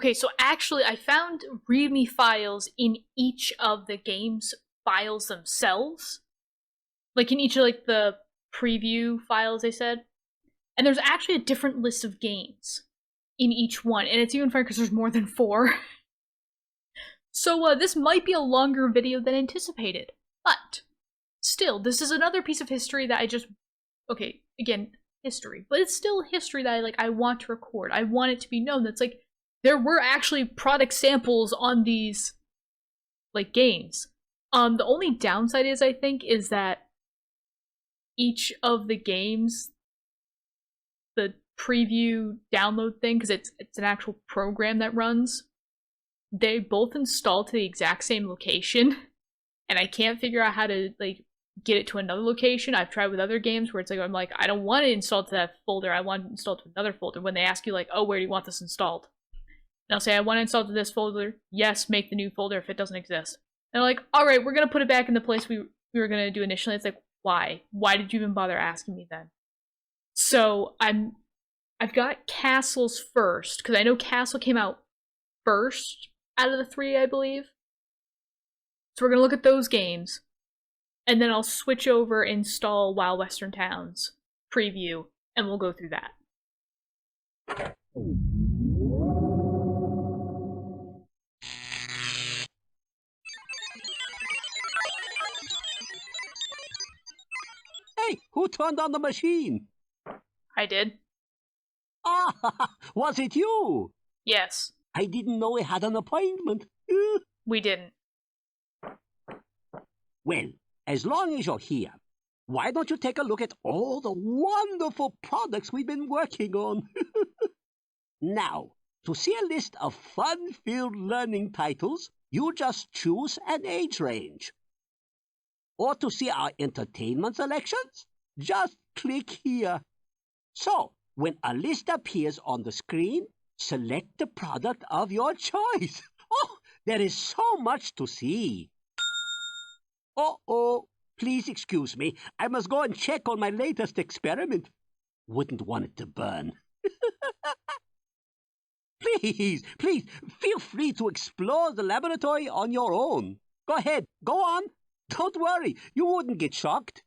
Okay, so actually I found README files in each of the game's files themselves. Like in each of like the preview files they said. And there's actually a different list of games in each one. And it's even funny because there's more than 4. So this might be a longer video than anticipated. But still, this is another piece of history that I just... Okay, again, history. But it's still history that I want to record. I want it to be known that's like, there were actually product samples on these, like, games. The only downside is, I think, is that each of the games, the preview download thing, because it's an actual program that runs, they both install to the exact same location, and I can't figure out how to, like, get it to another location. I've tried with other games where it's like, I'm like, I don't want it installed to that folder, I want it installed to another folder, when they ask you, like, oh, where do you want this installed? And I'll say, I want to install to this folder, yes, make the new folder if it doesn't exist. And they're like, alright, we're gonna put it back in the place we were gonna do initially. It's like, why? Why did you even bother asking me then? So, I've got Castles first, because I know Castle came out first out of the 3, I believe. So we're going to look at those games, and then I'll switch over, install Wild Western Towns preview, and we'll go through that. Hey, who turned on the machine? I did. Ah, was it you? Yes. I didn't know we had an appointment. We didn't. Well, as long as you're here, why don't you take a look at all the wonderful products we've been working on? Now, to see a list of fun-filled learning titles, you just choose an age range. Or to see our entertainment selections, just click here. So, when a list appears on the screen, select the product of your choice. Oh, there is so much to see. Uh-oh, please excuse me. I must go and check on my latest experiment. Wouldn't want it to burn. Please, feel free to explore the laboratory on your own. Go ahead, go on. Don't worry, you wouldn't get shocked.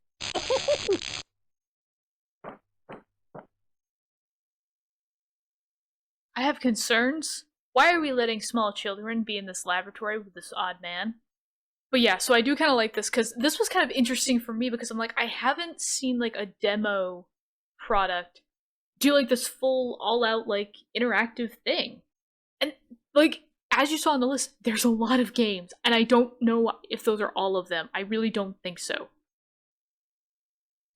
I have concerns. Why are we letting small children be in this laboratory with this odd man? But yeah, so I do kind of like this, because this was kind of interesting for me, because I'm like, I haven't seen, like, a demo product do, like, this full, all-out, like, interactive thing. And, like, as you saw on the list, there's a lot of games, and I don't know if those are all of them. I really don't think so.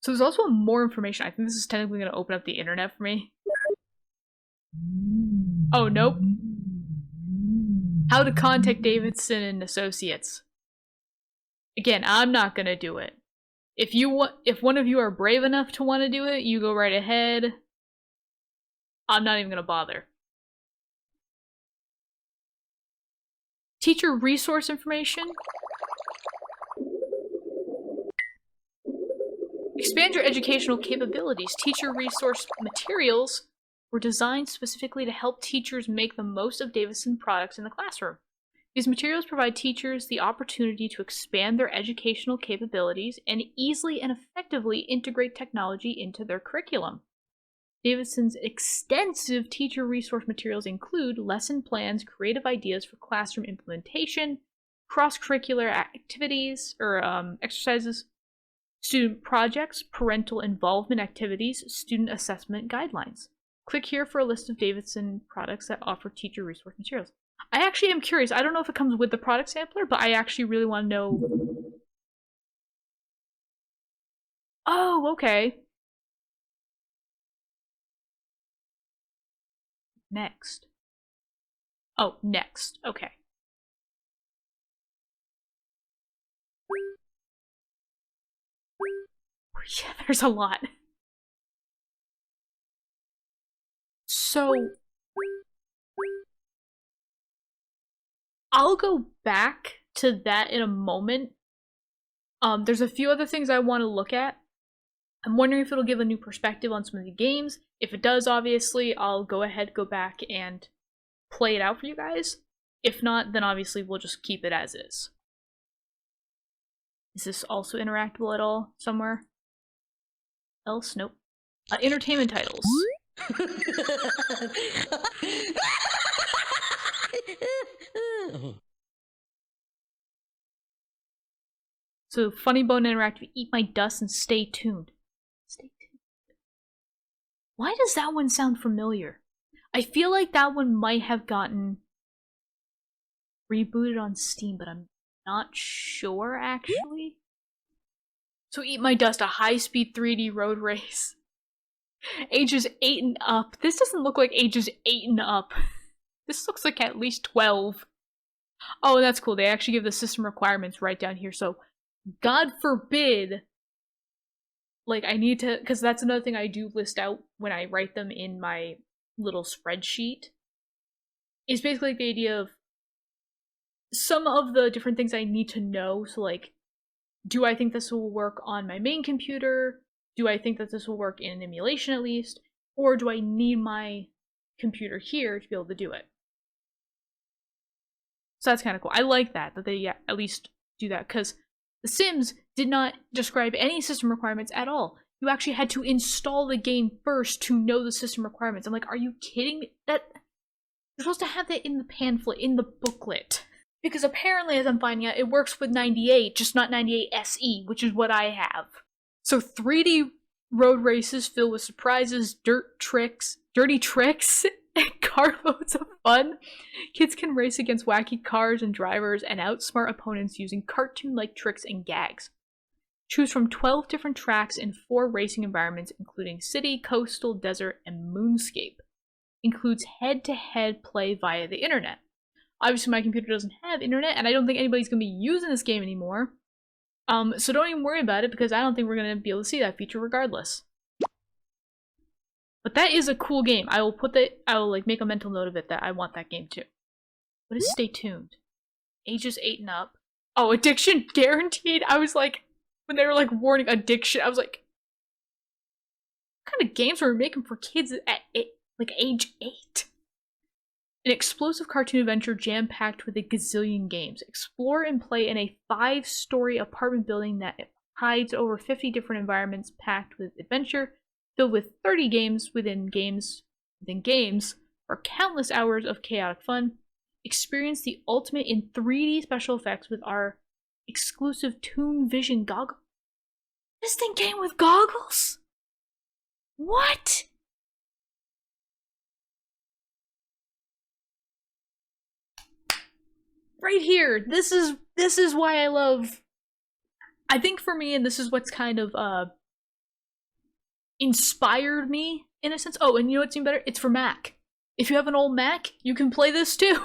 So there's also more information. I think this is technically going to open up the internet for me. Oh, nope. How to contact Davidson and Associates. Again, I'm not gonna do it. If one of you are brave enough to want to do it, you go right ahead. I'm not even gonna bother. Teacher resource information. Expand your educational capabilities. Teacher resource materials were designed specifically to help teachers make the most of Davidson products in the classroom. These materials provide teachers the opportunity to expand their educational capabilities and easily and effectively integrate technology into their curriculum. Davidson's extensive teacher resource materials include lesson plans, creative ideas for classroom implementation, cross-curricular activities or exercises, student projects, parental involvement activities, student assessment guidelines. Click here for a list of Davidson products that offer teacher resource materials. I actually am curious. I don't know if it comes with the product sampler, but I actually really want to know. Oh, okay. Next. Oh, next. Okay. Yeah, there's a lot. So, I'll go back to that in a moment. There's a few other things I want to look at. I'm wondering if it'll give a new perspective on some of the games. If it does, obviously, I'll go ahead, go back, and play it out for you guys. If not, then obviously we'll just keep it as is. Is this also interactable at all somewhere else? Nope. Entertainment titles. So, Funny Bone Interactive, Eat My Dust, and Stay Tuned. Stay tuned. Why does that one sound familiar? I feel like that one might have gotten rebooted on Steam, but I'm not sure, actually. So, Eat My Dust, a high-speed 3D road race. Ages 8 and up. This doesn't look like ages 8 and up. This looks like at least 12. Oh, that's cool. They actually give the system requirements right down here, so God forbid, like, I need to, because that's another thing I do list out when I write them in my little spreadsheet, is basically like the idea of some of the different things I need to know. So, like, do I think this will work on my main computer? Do I think that this will work in an emulation at least? Or do I need my computer here to be able to do it? So that's kind of cool. I like that they at least do that, because The Sims did not describe any system requirements at all. You actually had to install the game first to know the system requirements. I'm like, are you kidding me? That you're supposed to have that in the pamphlet, in the booklet. Because apparently, as I'm finding out, it works with 98, just not 98 SE, which is what I have. So 3D road races filled with surprises, dirty tricks, and carloads of fun. Kids can race against wacky cars and drivers and outsmart opponents using cartoon-like tricks and gags. Choose from 12 different tracks in 4 racing environments, including city, coastal, desert, and moonscape. Includes head-to-head play via the internet. Obviously, my computer doesn't have internet, and I don't think anybody's going to be using this game anymore. So don't even worry about it, because I don't think we're going to be able to see that feature regardless. But that is a cool game. I will like make a mental note of it that I want that game too. What is Stay Tuned? Ages 8 and up. Oh, addiction guaranteed. I was like, when they were like warning addiction, I was like, what kind of games are we making for kids at like age 8? An explosive cartoon adventure jam-packed with a gazillion games. Explore and play in a 5-story apartment building that hides over 50 different environments packed with adventure, filled with 30 games within games, for countless hours of chaotic fun. Experience the ultimate in 3D special effects with our exclusive Toon Vision goggles. This thing came with goggles? What? Right here. This is why I love. I think for me, and this is what's kind of inspired me in a sense. Oh, and you know what's even better? It's for Mac. If you have an old Mac, you can play this too.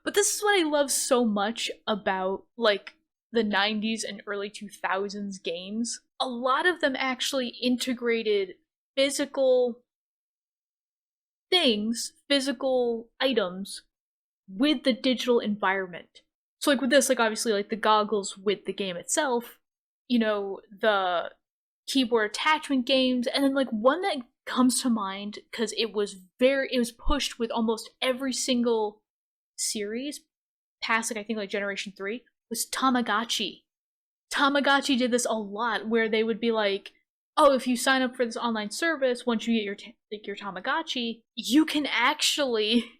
But this is what I love so much about like the 90s and early 2000s games. A lot of them actually integrated physical things, physical items with the digital environment. So like with this, like obviously like the goggles with the game itself, you know, the keyboard attachment games, and then like one that comes to mind because it was pushed with almost every single series past like I think like Generation 3 was Tamagotchi. Tamagotchi did this a lot where they would be like, oh, if you sign up for this online service, once you get your Tamagotchi, you can actually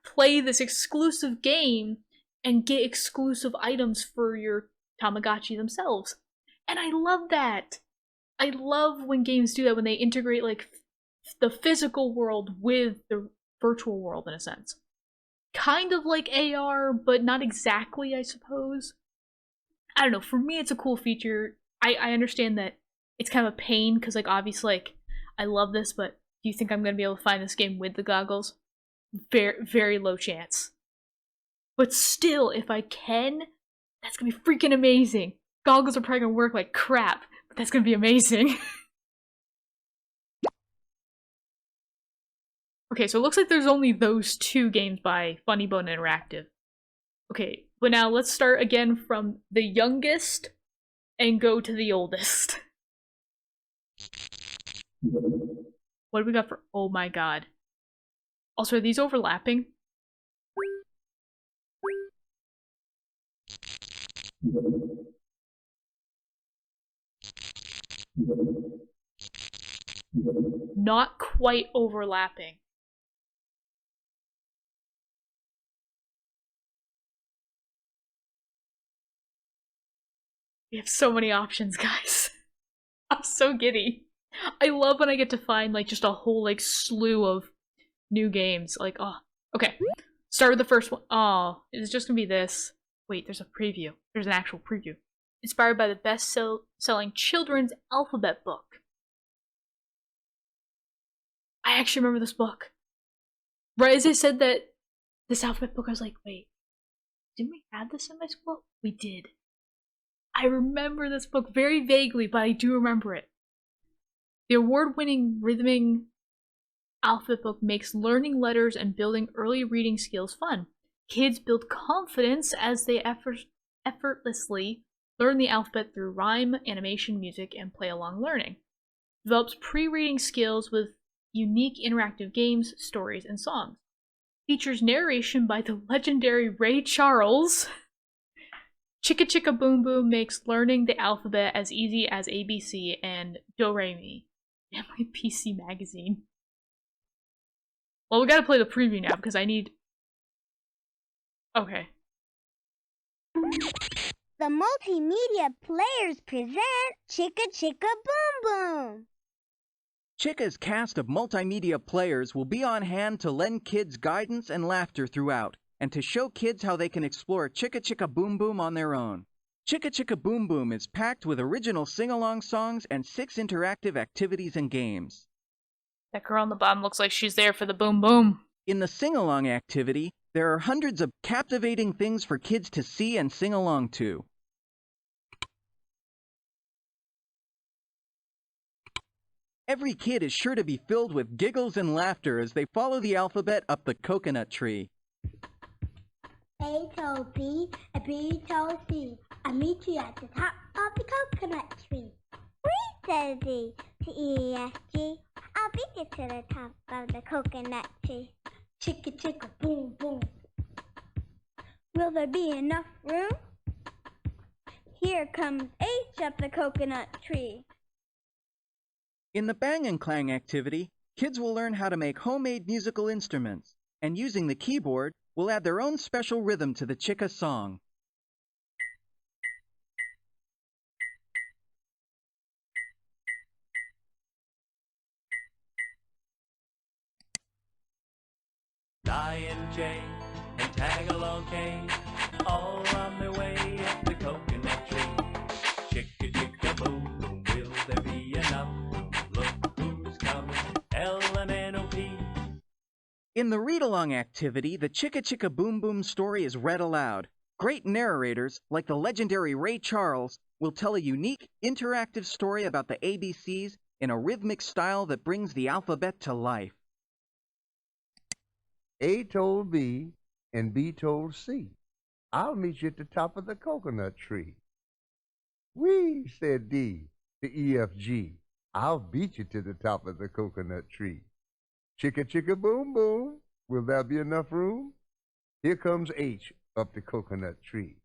play this exclusive game and get exclusive items for your Tamagotchi themselves. And I love that. I love when games do that, when they integrate like the physical world with the virtual world in a sense. Kind of like AR, but not exactly, I suppose. I don't know, for me it's a cool feature. I understand that it's kind of a pain, because like obviously like I love this, but do you think I'm going to be able to find this game with the goggles? Very, very low chance. But still, if I can, that's going to be freaking amazing. Goggles are probably going to work like crap, but that's going to be amazing. Okay, so it looks like there's only those 2 games by Funny Bone Interactive. Okay, but now let's start again from the youngest and go to the oldest. What do we got for... Oh my god. Also, are these overlapping? Not quite overlapping. We have so many options, guys. I'm so giddy. I love when I get to find like just a whole like slew of new games. Like, oh, okay. Start with the first one. Oh, it's just gonna be this. Wait, there's a preview. There's an actual preview. Inspired by the best-selling children's alphabet book. I actually remember this book. Right as I said that this alphabet book, I was like, wait, didn't we have this in my school? We did. I remember this book very vaguely, but I do remember it. The award-winning rhythming alphabet book makes learning letters and building early reading skills fun. Kids build confidence as they effortlessly learn the alphabet through rhyme, animation, music, and play-along learning. Develops pre-reading skills with unique interactive games, stories, and songs. Features narration by the legendary Ray Charles. Chicka Chicka Boom Boom makes learning the alphabet as easy as ABC and Do Re Mi. Family PC Magazine. Well, we gotta play the preview now because I need... Okay. The multimedia players present Chicka Chicka Boom Boom. Chicka's cast of multimedia players will be on hand to lend kids guidance and laughter throughout, and to show kids how they can explore Chicka Chicka Boom Boom on their own. Chicka Chicka Boom Boom is packed with original sing-along songs and 6 interactive activities and games. That girl on the bottom looks like she's there for the boom boom. In the sing-along activity, there are hundreds of captivating things for kids to see and sing along to. Every kid is sure to be filled with giggles and laughter as they follow the alphabet up the coconut tree. A told B, and B told C. I meet you at the top of the coconut tree. We said Z to E, F, G. I'll beat you to the top of the coconut tree. Chicka chicka boom boom. Will there be enough room? Here comes H up the coconut tree. In the Bang and Clang activity, kids will learn how to make homemade musical instruments, and using the keyboard, will add their own special rhythm to the Chicka song. Lion J and Tagalong K, all on their way up the coconut tree. Chicka chicka boom boom, will there be enough room? Look who's coming, L-M-N-O-P. In the read-along activity, the Chicka Chicka Boom Boom story is read aloud. Great narrators, like the legendary Ray Charles, will tell a unique, interactive story about the ABCs in a rhythmic style that brings the alphabet to life. A told B and B told C. I'll meet you at the top of the coconut tree. We, said D to E, F, G. I'll beat you to the top of the coconut tree. Chicka chicka boom boom. Will there be enough room? Here comes H up the coconut tree.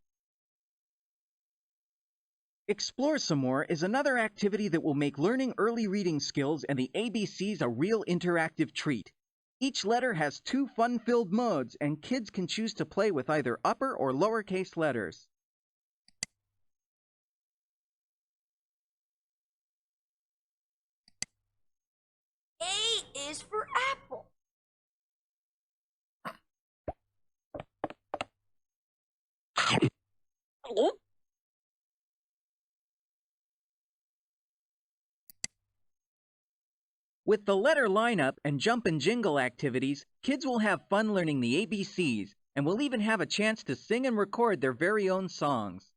Explore Some More is another activity that will make learning early reading skills and the ABCs a real interactive treat. Each letter has 2 fun-filled modes, and kids can choose to play with either upper or lowercase letters. A is for apple. With the letter lineup and jump and jingle activities, kids will have fun learning the ABCs, and will even have a chance to sing and record their very own songs.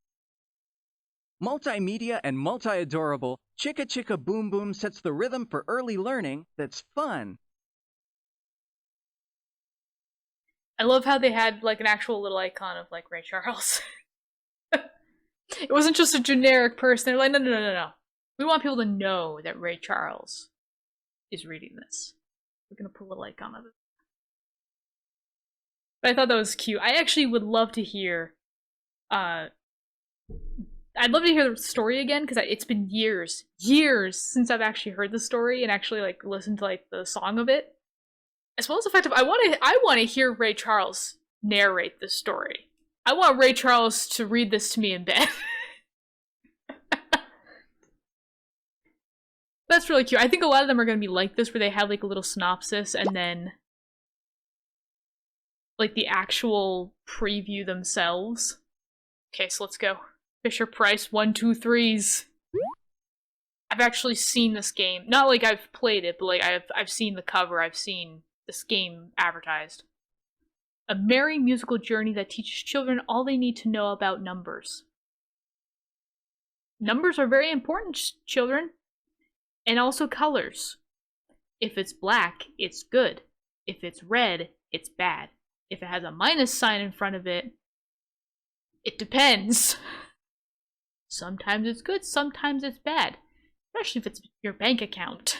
Multimedia and multi-adorable, Chicka Chicka Boom Boom sets the rhythm for early learning that's fun. I love how they had like an actual little icon of like Ray Charles. It wasn't just a generic person. They're like, no. We want people to know that Ray Charles is reading this. We're gonna put a little icon of it. But I thought that was cute. I actually would love to hear, I'd love to hear the story again, because it's been years since I've actually heard the story and actually, like, listened to, like, the song of it. As well as the fact of, I want to hear Ray Charles narrate this story. I want Ray Charles to read this to me in bed. That's really cute. I think a lot of them are going to be like this, where they have, like, a little synopsis and then, like, the actual preview themselves. Okay, so let's go. Fisher-Price 1, 2, 3s. I've actually seen this game. Not like I've played it, but like I've seen the cover. I've seen this game advertised. A merry musical journey that teaches children all they need to know about numbers. Numbers are very important, children. And also colors. If it's black, it's good. If it's red, it's bad. If it has a minus sign in front of it, it depends. Sometimes it's good, sometimes it's bad. Especially if it's your bank account.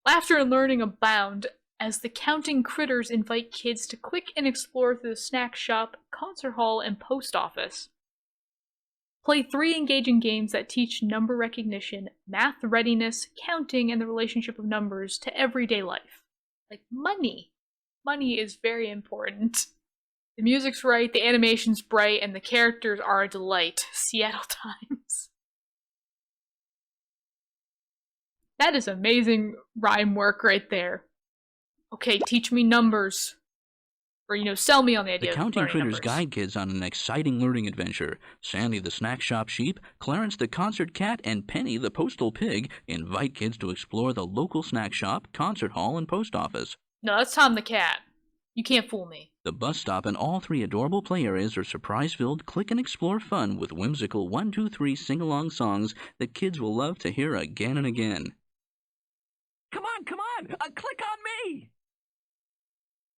Laughter and learning abound as the counting critters invite kids to click and explore through the snack shop, concert hall, and post office. Play 3 engaging games that teach number recognition, math readiness, counting, and the relationship of numbers to everyday life. Like money. Money is very important. The music's right, the animation's bright, and the characters are a delight. Seattle Times. That is amazing rhyme work right there. Okay, teach me numbers. Or, sell me on the idea The of Counting learning Critters numbers. guide kids on an exciting learning adventure. Sandy the snack shop sheep, Clarence the concert cat, and Penny the postal pig invite kids to explore the local snack shop, concert hall, and post office. No, that's Tom the cat. You can't fool me. The bus stop and all 3 adorable play areas are surprise-filled click and explore fun with whimsical 1, 2, 3 sing-along songs that kids will love to hear again and again. Come on! Click on me!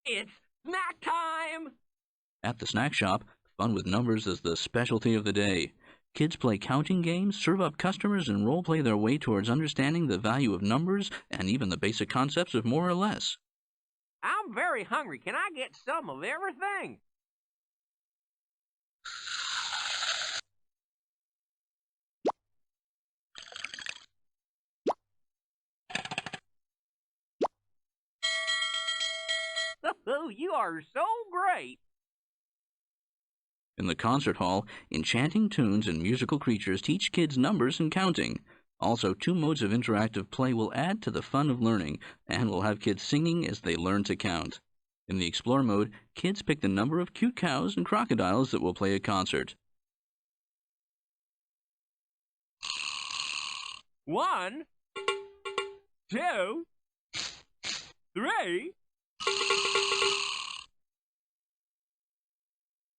It's snack time! At the snack shop, fun with numbers is the specialty of the day. Kids play counting games, serve up customers, and role-play their way towards understanding the value of numbers and even the basic concepts of more or less. I'm very hungry. Can I get some of everything? Oh, you are so great! In the concert hall, enchanting tunes and musical creatures teach kids numbers and counting. Also, 2 modes of interactive play will add to the fun of learning, and will have kids singing as they learn to count. In the Explore mode, kids pick the number of cute cows and crocodiles that will play a concert. 1, 2, 3.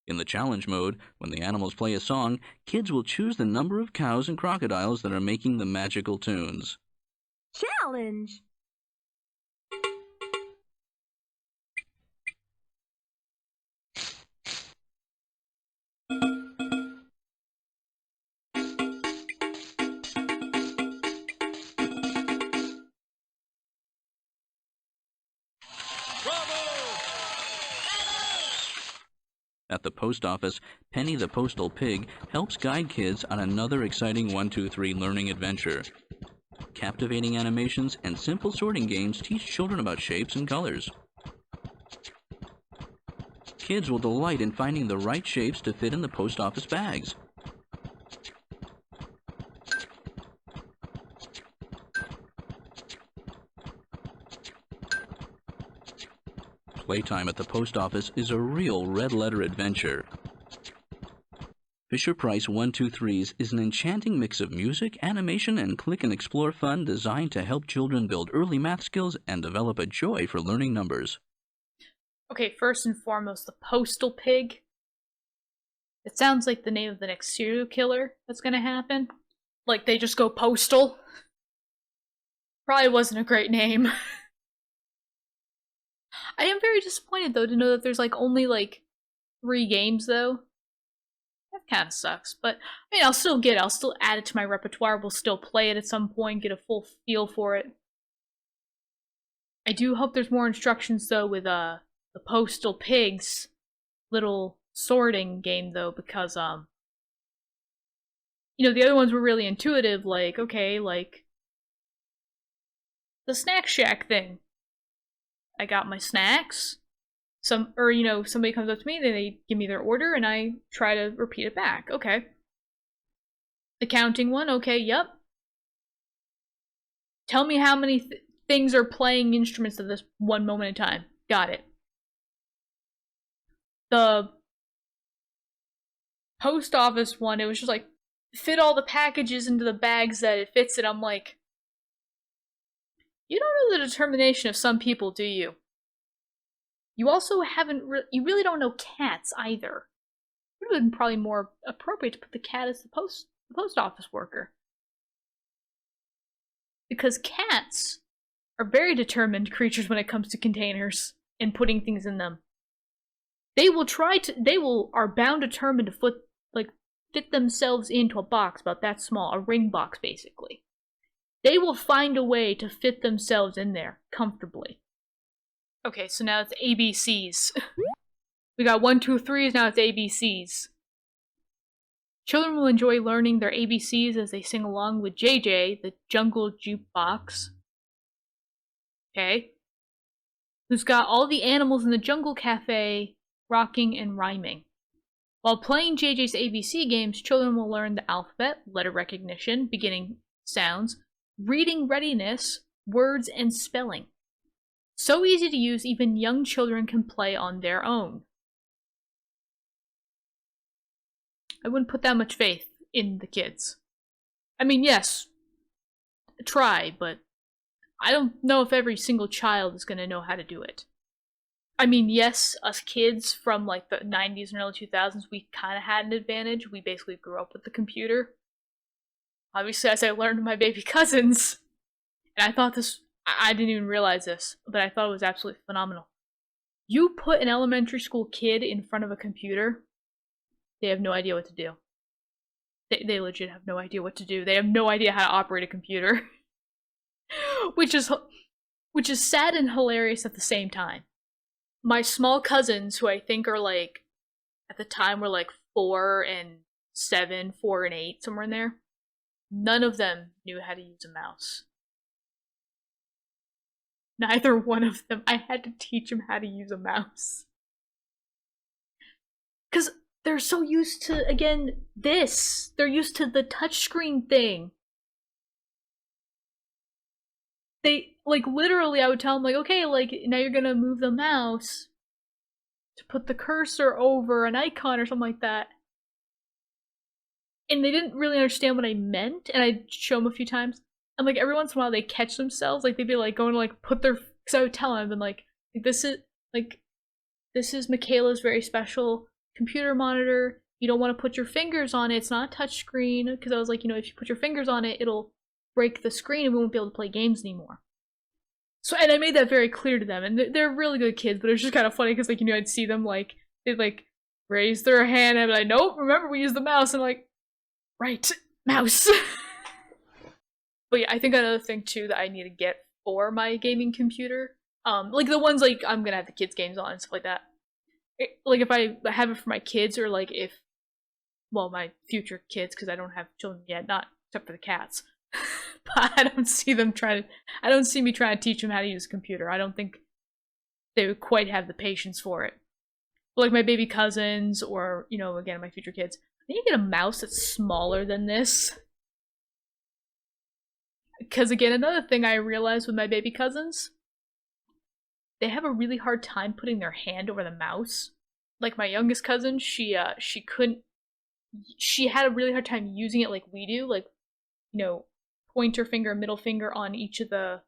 In the challenge mode, when the animals play a song, kids will choose the number of cows and crocodiles that are making the magical tunes. Challenge. At the post office, Penny the postal pig helps guide kids on another exciting 1, 2, 3 learning adventure. Captivating animations and simple sorting games teach children about shapes and colors. Kids will delight in finding the right shapes to fit in the post office bags. Playtime at the post office is a real red-letter adventure. Fisher-Price 1, 2, 3s is an enchanting mix of music, animation, and click-and-explore fun designed to help children build early math skills and develop a joy for learning numbers. Okay, first and foremost, the postal pig. It sounds like the name of the next serial killer that's gonna happen. Like, they just go postal. Probably wasn't a great name. I am very disappointed, though, to know that there's, only, 3 games, though. That kind of sucks, but, I'll still get it. I'll still add it to my repertoire. We'll still play it at some point, get a full feel for it. I do hope there's more instructions, though, with, the postal pigs. little sorting game though, because you know, the other ones were really intuitive, like, okay, like the Snack Shack thing. I got my snacks. You know, somebody comes up to me, they give me their order, and I try to repeat it back. Okay. The counting one, okay, yep. Tell me how many things are playing instruments at this one moment in time. Got it. The post office one, it was just like, fit all the packages into the bags that it fits in. I'm like, you don't know the determination of some people, do you? You also you really don't know cats either. It would have been probably more appropriate to put the cat as the post office worker. Because cats are very determined creatures when it comes to containers and putting things in them. They are bound determined to fit themselves into a box about that small, a ring box basically. They will find a way to fit themselves in there comfortably. Okay, so now it's ABCs. We got 1, 2, 3s, now it's ABCs. Children will enjoy learning their ABCs as they sing along with JJ, the jungle jukebox. Okay. Who's got all the animals in the jungle cafe rocking and rhyming. While playing JJ's ABC games, children will learn the alphabet, letter recognition, beginning sounds, reading readiness, words, and spelling. So easy to use, even young children can play on their own. I wouldn't put that much faith in the kids. I mean, yes, try, but I don't know if every single child is going to know how to do it. I mean, yes, us kids from like the 90s and early 2000s, we kind of had an advantage. We basically grew up with the computer. Obviously, as I learned with my baby cousins, and I thought this, I didn't even realize this, but I thought it was absolutely phenomenal. You put an elementary school kid in front of a computer, they have no idea what to do. They legit have no idea what to do. They have no idea how to operate a computer. which is sad and hilarious at the same time. My small cousins, who I think are like, at the time were like 4 and 7, 4 and 8, somewhere in there, none of them knew how to use a mouse. Neither one of them. I had to teach them how to use a mouse. Because they're so used to, again, this. They're used to the touchscreen thing. They, like, literally, I would tell them, like, okay, like, now you're gonna move the mouse to put the cursor over an icon or something like that. And they didn't really understand what I meant, and I'd show them a few times. And, like, every once in a while, they catch themselves, like, they'd be, like, going to, like, put their, because I would tell them, I've been like, this is Michaela's very special computer monitor. You don't want to put your fingers on it. It's not a touch screen. Because I was like, you know, if you put your fingers on it, it'll break the screen and we won't be able to play games anymore. So, and I made that very clear to them. And they're really good kids, but it was just kind of funny because, like, you know, I'd see them, like, they'd, like, raise their hand and I'd be like, nope, remember we use the mouse. And, like, right, mouse. But yeah, I think another thing, too, that I need to get for my gaming computer, like, the ones, like, I'm gonna have the kids' games on and stuff like that. Like, if I have it for my kids, or, like, if, well, my future kids, because I don't have children yet, not except for the cats. But I don't see me trying to teach them how to use a computer. I don't think they would quite have the patience for it. But, like, my baby cousins, or, you know, again, my future kids, I need to get a mouse that's smaller than this. Because, again, another thing I realized with my baby cousins, they have a really hard time putting their hand over the mouse. Like, my youngest cousin, she had a really hard time using it like we do, like, you know, pointer finger, middle finger on each of the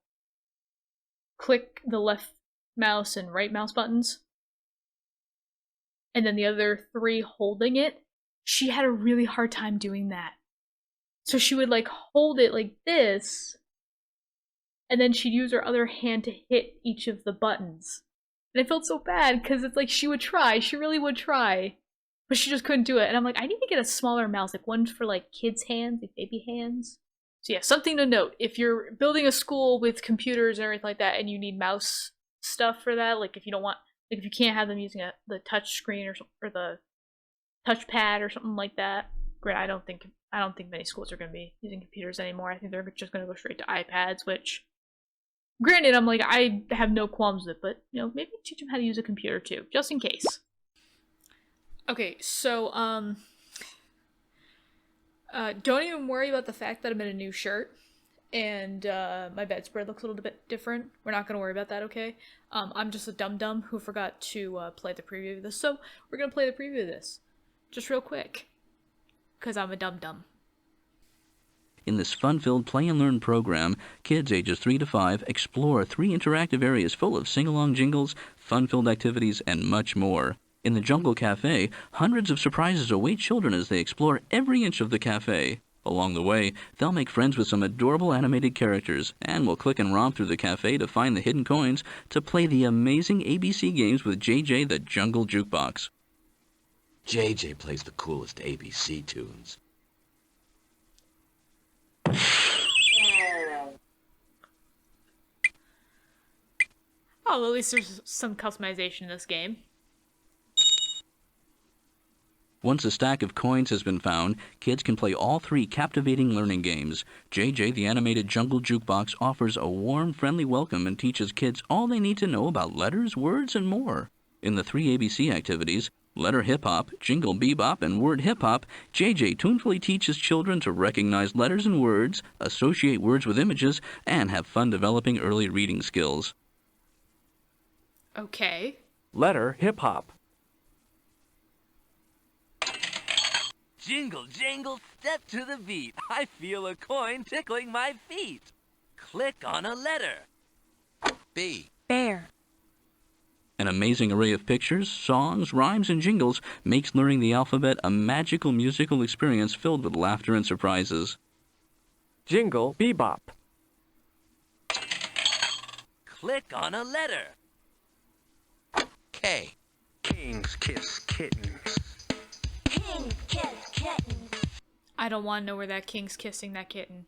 click the left mouse and right mouse buttons. And then the other 3 holding it. She had a really hard time doing that. So she would, like, hold it like this, and then she'd use her other hand to hit each of the buttons. And I felt so bad, because it's like she would try, she really would try, but she just couldn't do it. And I'm like, I need to get a smaller mouse, like one for, like, kids' hands, like baby hands. So yeah, something to note, if you're building a school with computers and everything like that, and you need mouse stuff for that, like if you don't want, Like if you can't have them using the touch screen or the touchpad or something like that. Great, I don't think many schools are going to be using computers anymore. I think they're just going to go straight to iPads, which, granted, I'm like, I have no qualms with it, but, maybe teach them how to use a computer too, just in case. Okay, so, don't even worry about the fact that I'm in a new shirt, and, my bedspread looks a little bit different. We're not going to worry about that, okay? I'm just a dum-dum who forgot to, play the preview of this, so we're going to play the preview of this, just real quick. Because I'm a dum-dum. In this fun-filled play and learn program, kids ages 3 to 5 explore 3 interactive areas full of sing-along jingles, fun-filled activities, and much more. In the Jungle Cafe, hundreds of surprises await children as they explore every inch of the cafe. Along the way, they'll make friends with some adorable animated characters, and will click and romp through the cafe to find the hidden coins to play the amazing ABC games with JJ the Jungle Jukebox. JJ plays the coolest ABC tunes. Oh, at least there's some customization in this game. Once a stack of coins has been found, kids can play all 3 captivating learning games. JJ, the animated Jungle Jukebox, offers a warm, friendly welcome and teaches kids all they need to know about letters, words, and more. In the 3 ABC activities, Letter Hip Hop, Jingle Bebop, and Word Hip Hop, JJ tunefully teaches children to recognize letters and words, associate words with images, and have fun developing early reading skills. Okay. Letter Hip Hop. Jingle, jingle, step to the beat. I feel a coin tickling my feet. Click on a letter. B. Bear. An amazing array of pictures, songs, rhymes, and jingles makes learning the alphabet a magical musical experience filled with laughter and surprises. Jingle Bebop. Click on a letter. K. Kings kiss kittens. Kings kiss kittens. I don't want to know where that king's kissing that kitten.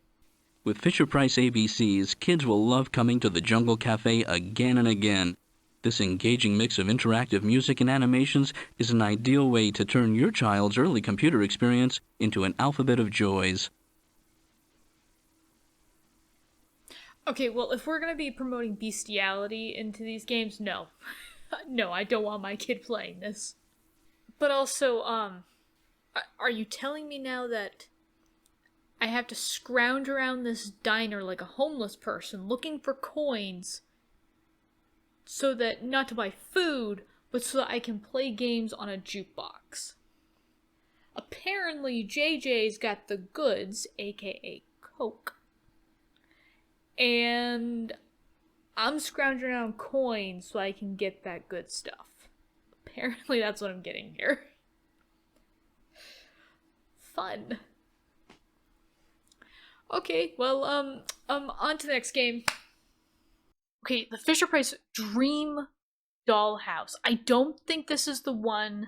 With Fisher-Price ABCs, kids will love coming to the Jungle Cafe again and again. This engaging mix of interactive music and animations is an ideal way to turn your child's early computer experience into an alphabet of joys. Okay, well, if we're going to be promoting bestiality into these games, no. No, I don't want my kid playing this. But also, are you telling me now that I have to scrounge around this diner like a homeless person looking for coins so that, not to buy food, but so that I can play games on a jukebox? Apparently, JJ's got the goods, aka Coke. And I'm scrounging around coins so I can get that good stuff. Apparently that's what I'm getting here. Fun. Okay, well, on to the next game. Okay, the Fisher-Price Dream Dollhouse. I don't think this is the one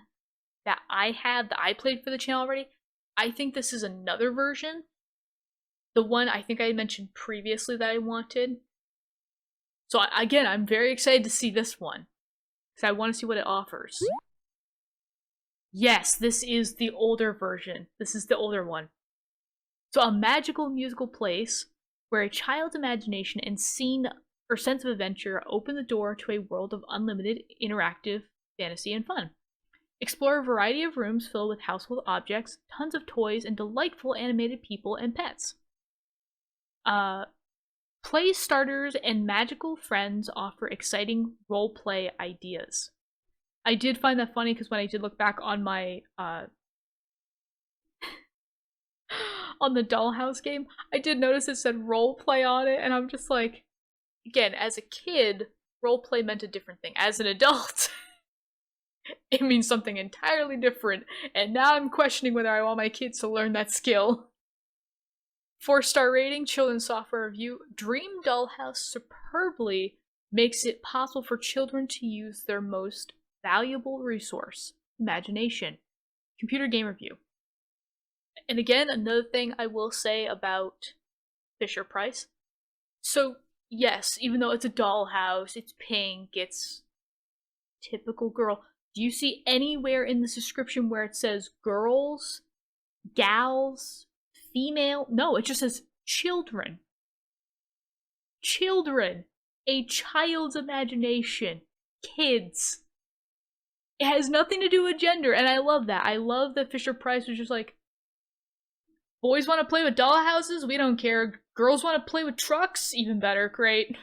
that I had, that I played for the channel already. I think this is another version. The one I think I mentioned previously that I wanted. So again, I'm very excited to see this one, because I want to see what it offers. Yes, this is the older version. This is the older one. So a magical musical place where a child's imagination and scene or sense of adventure open the door to a world of unlimited interactive fantasy and fun. Explore a variety of rooms filled with household objects, tons of toys, and delightful animated people and pets. Play starters and magical friends offer exciting role-play ideas. I did find that funny because when I did look back on my on the Dollhouse game, I did notice it said roleplay on it, and I'm just like, again, as a kid, roleplay meant a different thing. As an adult, it means something entirely different, and now I'm questioning whether I want my kids to learn that skill. 4-star rating, Children's Software Review. Dream Dollhouse superbly makes it possible for children to use their most valuable resource, imagination. Computer Game Review. And again, another thing I will say about Fisher-Price. So, yes, even though it's a dollhouse, it's pink, it's typical girl. Do you see anywhere in this description where it says girls, gals, female? No, it just says children. Children. A child's imagination. Kids. It has nothing to do with gender, and I love that. I love that Fisher-Price was just like, boys want to play with dollhouses? We don't care. Girls want to play with trucks? Even better. Great.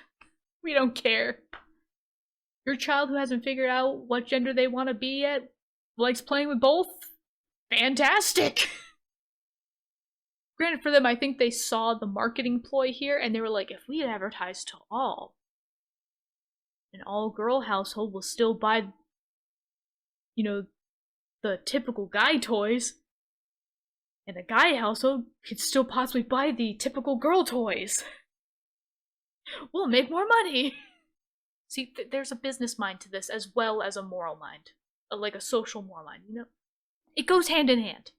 We don't care. Your child who hasn't figured out what gender they want to be yet likes playing with both? Fantastic! Granted, for them, I think they saw the marketing ploy here, and they were like, if we advertise to all, an all-girl household will still buy, you know, the typical guy toys, and the guy household could still possibly buy the typical girl toys. We'll make more money! See, there's a business mind to this as well as a moral mind. Like a social moral mind, you know? It goes hand in hand.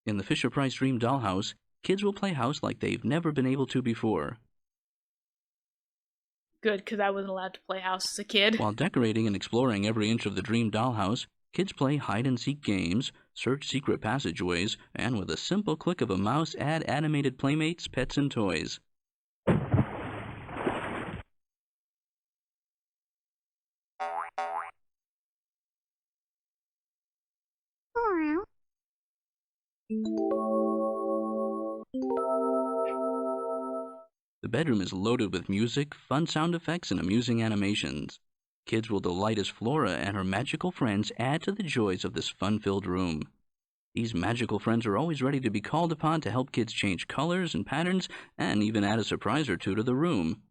In the Fisher-Price Dream Dollhouse, kids will play house like they've never been able to before. Good, because I wasn't allowed to play house as a kid. While decorating and exploring every inch of the Dream Dollhouse, kids play hide-and-seek games, search secret passageways, and with a simple click of a mouse add animated playmates, pets, and toys. The bedroom is loaded with music, fun sound effects, and amusing animations. Kids will delight as Flora and her magical friends add to the joys of this fun-filled room. These magical friends are always ready to be called upon to help kids change colors and patterns, and even add a surprise or two to the room.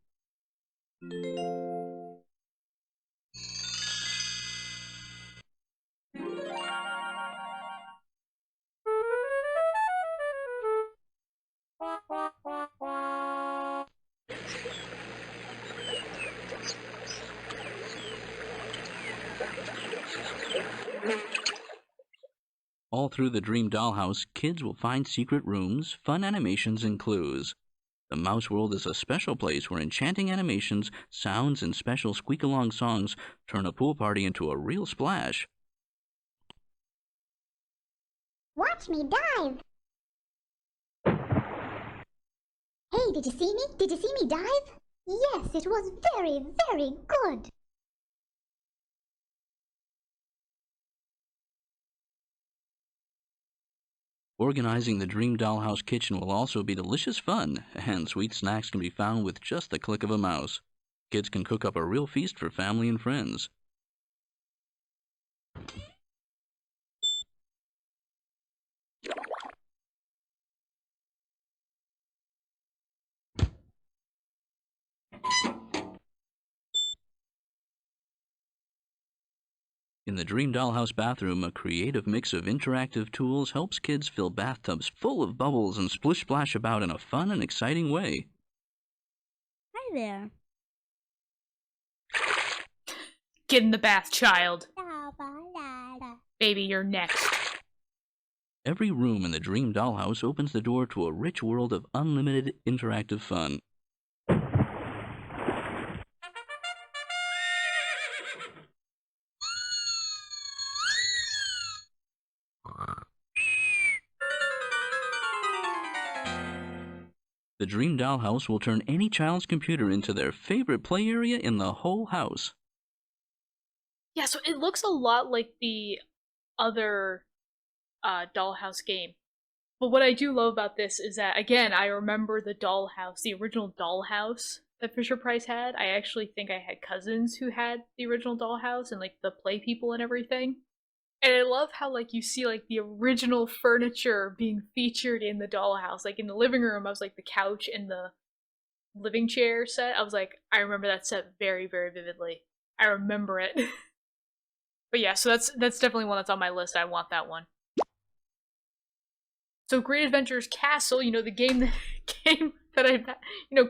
All through the Dream Dollhouse, kids will find secret rooms, fun animations, and clues. The Mouse World is a special place where enchanting animations, sounds, and special squeak-along songs turn a pool party into a real splash. Watch me dive! Hey, did you see me? Did you see me dive? Yes, it was very, very good. Organizing the Dream Dollhouse kitchen will also be delicious fun, and sweet snacks can be found with just the click of a mouse. Kids can cook up a real feast for family and friends. In the Dream Dollhouse bathroom, a creative mix of interactive tools helps kids fill bathtubs full of bubbles and splish-splash about in a fun and exciting way. Hi there. Get in the bath, child. Baby, you're next. Every room in the Dream Dollhouse opens the door to a rich world of unlimited interactive fun. The Dream Dollhouse will turn any child's computer into their favorite play area in the whole house. Yeah, so it looks a lot like the other Dollhouse game. But what I do love about this is that, again, I remember the Dollhouse, the original Dollhouse that Fisher-Price had. I actually think I had cousins who had the original Dollhouse and, like, the play people and everything. And I love how, like, you see, like, the original furniture being featured in the Dollhouse. Like, in the living room, I was like, the couch and the living chair set. I was like, I remember that set very, very vividly. I remember it. But yeah, so that's definitely one that's on my list. I want that one. So Great Adventures Castle, you know, the game that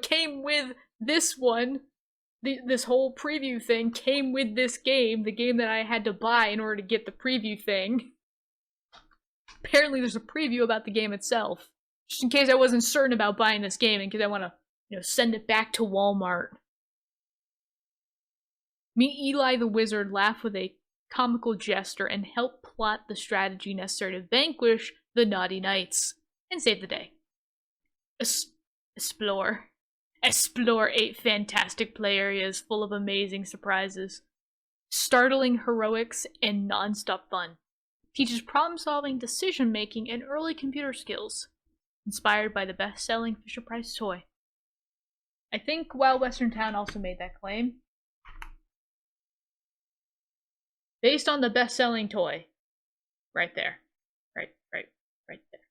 came with this one. This whole preview thing came with this game, the game that I had to buy in order to get the preview thing. Apparently there's a preview about the game itself. Just in case I wasn't certain about buying this game, in case I want to send it back to Walmart. Meet Eli the Wizard, laugh with a comical gesture, and help plot the strategy necessary to vanquish the naughty knights and save the day. Explore 8 fantastic play areas full of amazing surprises, startling heroics, and non-stop fun. Teaches problem-solving, decision-making, and early computer skills. Inspired by the best-selling Fisher-Price toy. I think Wild Western Town also made that claim. Based on the best-selling toy. Right there. Right there.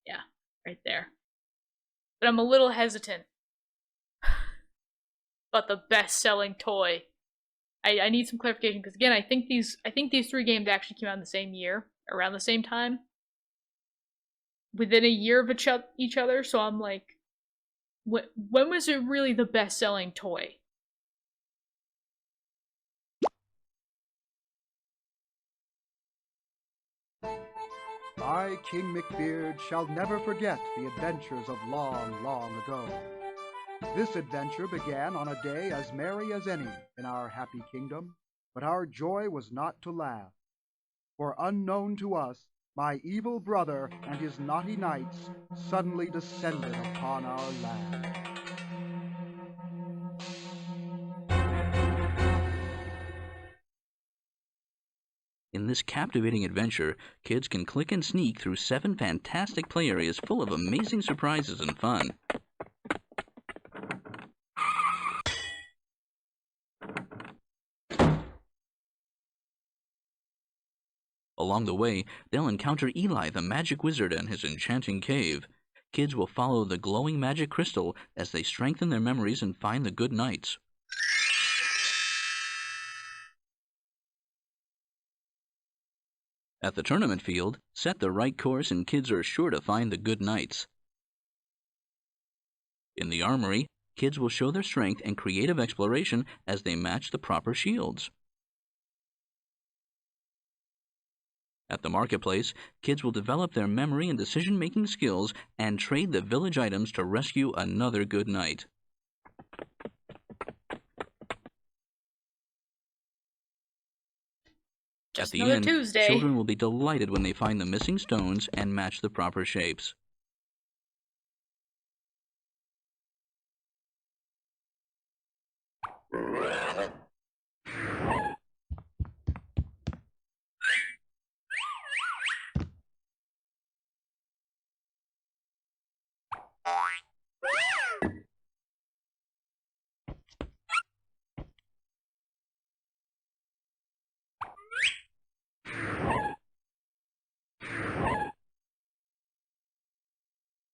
Yeah, right there. But I'm a little hesitant about the best-selling toy. I need some clarification, because again, I think these 3 games actually came out in the same year, around the same time. Within a year of each other, so I'm like, when was it really the best-selling toy? I, King McBeard, shall never forget the adventures of long, long ago. This adventure began on a day as merry as any in our happy kingdom, but our joy was not to last. For unknown to us, my evil brother and his naughty knights suddenly descended upon our land. In this captivating adventure, kids can click and sneak through 7 fantastic play areas full of amazing surprises and fun. Along the way, they'll encounter Eli the magic wizard and his enchanting cave. Kids will follow the glowing magic crystal as they strengthen their memories and find the good knights. At the tournament field, set the right course and kids are sure to find the good knights. In the armory, kids will show their strength and creative exploration as they match the proper shields. At the marketplace, kids will develop their memory and decision-making skills and trade the village items to rescue another good knight. At the end, Tuesday. Children will be delighted when they find the missing stones and match the proper shapes.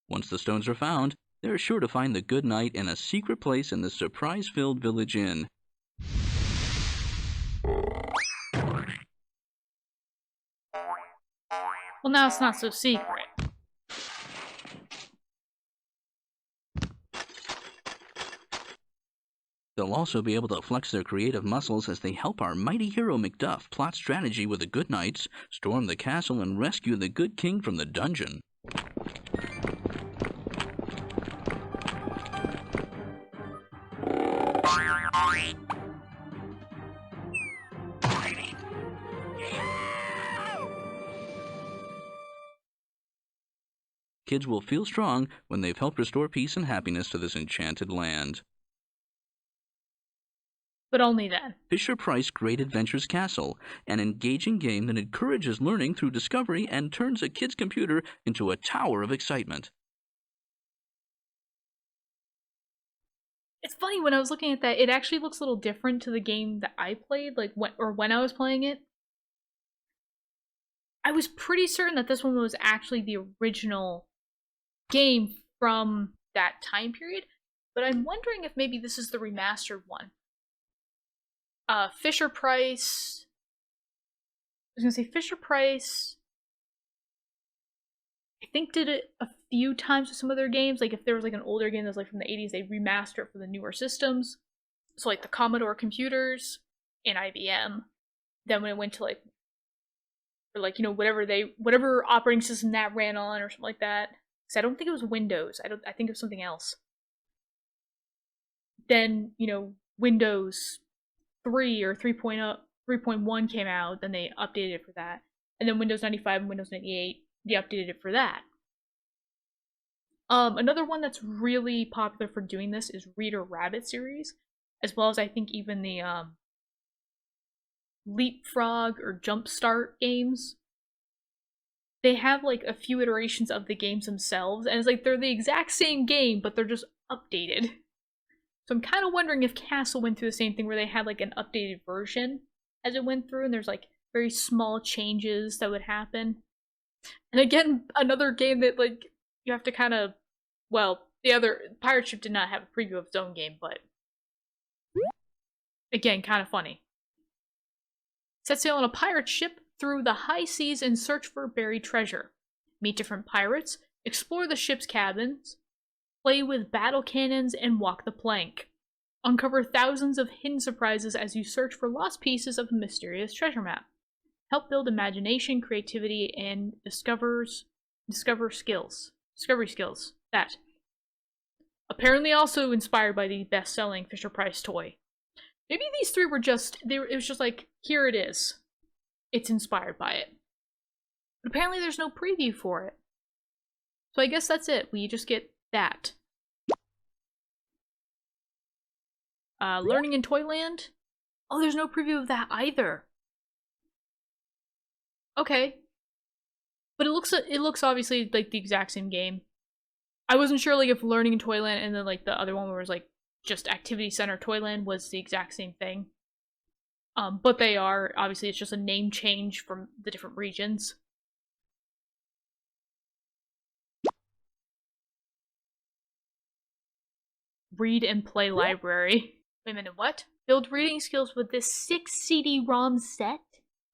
Once the stones are found, they're sure to find the good knight in a secret place in the surprise-filled village inn. Well, now it's not so secret. They'll also be able to flex their creative muscles as they help our mighty hero Macduff plot strategy with the good knights, storm the castle, and rescue the good king from the dungeon. Kids will feel strong when they've helped restore peace and happiness to this enchanted land. But only then. Fisher-Price Great Adventures Castle, an engaging game that encourages learning through discovery and turns a kid's computer into a tower of excitement. It's funny, when I was looking at that, it actually looks a little different to the game that I played, like when I was playing it. I was pretty certain that this one was actually the original game from that time period, but I'm wondering if maybe this is the remastered one. Fisher-Price... I was gonna say Fisher-Price... I think did it a few times with some of their games. Like if there was like an older game that was like from the 80s, they remaster it for the newer systems. So like the Commodore computers and IBM. Then when it went to like, or like, you know, whatever operating system that ran on or something like that. Because I don't think it was Windows. I think it was something else. then, Windows 3 or 3.1 came out, then they updated it for that. And then Windows 95 and Windows 98, they updated it for that. Another one that's really popular for doing this is Reader Rabbit series, as well as I think even the Leapfrog or Jumpstart games. They have like a few iterations of the games themselves, and it's like they're the exact same game, but they're just updated. So I'm kind of wondering if Castle went through the same thing where they had like an updated version as it went through, and there's like very small changes that would happen. And again, another game that like you have to kind of, well, the other Pirate Ship did not have a preview of its own game, but again, kind of funny. Set sail on a pirate ship through the high seas and search for buried treasure. Meet different pirates, explore the ship's cabins, play with battle cannons, and walk the plank. Uncover thousands of hidden surprises as you search for lost pieces of a mysterious treasure map. Help build imagination, creativity, and discovery skills. That. Apparently also inspired by the best-selling Fisher-Price toy. Maybe these three were just, it was just like, here it is. It's inspired by it. But apparently there's no preview for it. So I guess that's it. We just get that. Learning in Toyland? Oh, there's no preview of that either. Okay. But it looks obviously like the exact same game. I wasn't sure like if Learning in Toyland and then like the other one where it was like just Activity Center Toyland was the exact same thing. But they are. Obviously, it's just a name change from the different regions. Read and play library. Wait a minute, what? Build reading skills with this 6 CD-ROM set?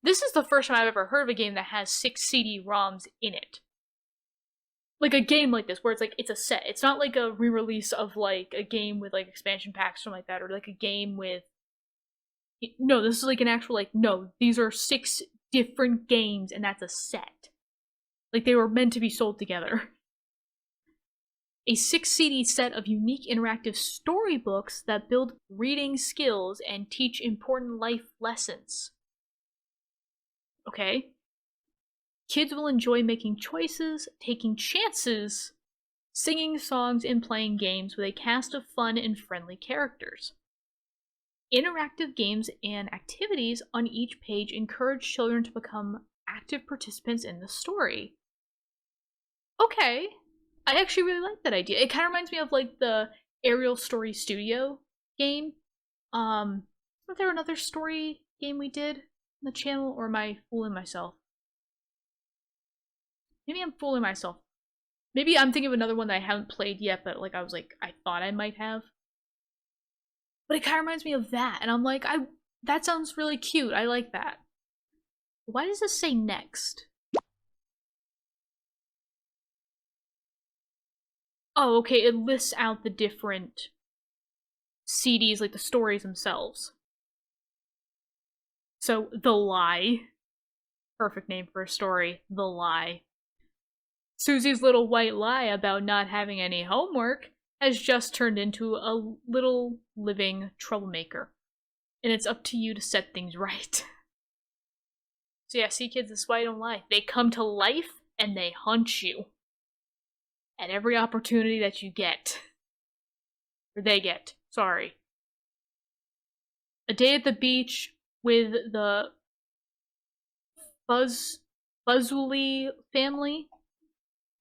This is the first time I've ever heard of a game that has 6 CD-ROMs in it. Like a game like this, where it's like, it's a set. It's not like a re-release of like a game with like expansion packs or something like that, or like a game with... No, this is like an actual, like, no, these are 6 different games and that's a set. Like they were meant to be sold together. A 6 CD set of unique interactive storybooks that build reading skills and teach important life lessons. Okay. Kids will enjoy making choices, taking chances, singing songs, and playing games with a cast of fun and friendly characters. Interactive games and activities on each page encourage children to become active participants in the story. Okay. I actually really like that idea. It kind of reminds me of like the Aerial Story Studio game. Was there another story game we did on the channel, or am I fooling myself? Maybe I'm fooling myself. Maybe I'm thinking of another one that I haven't played yet, but like I thought I might have. But it kind of reminds me of that, and I'm like, that sounds really cute. I like that. Why does this say next? Oh, okay, it lists out the different CDs, like the stories themselves. So, The Lie. Perfect name for a story. The Lie. Susie's little white lie about not having any homework has just turned into a little living troublemaker. And it's up to you to set things right. So yeah, see kids, this is why I don't lie. They come to life and they hunt you. At every opportunity that you get. Or they get. Sorry. A day at the beach with the Fuzzuli family.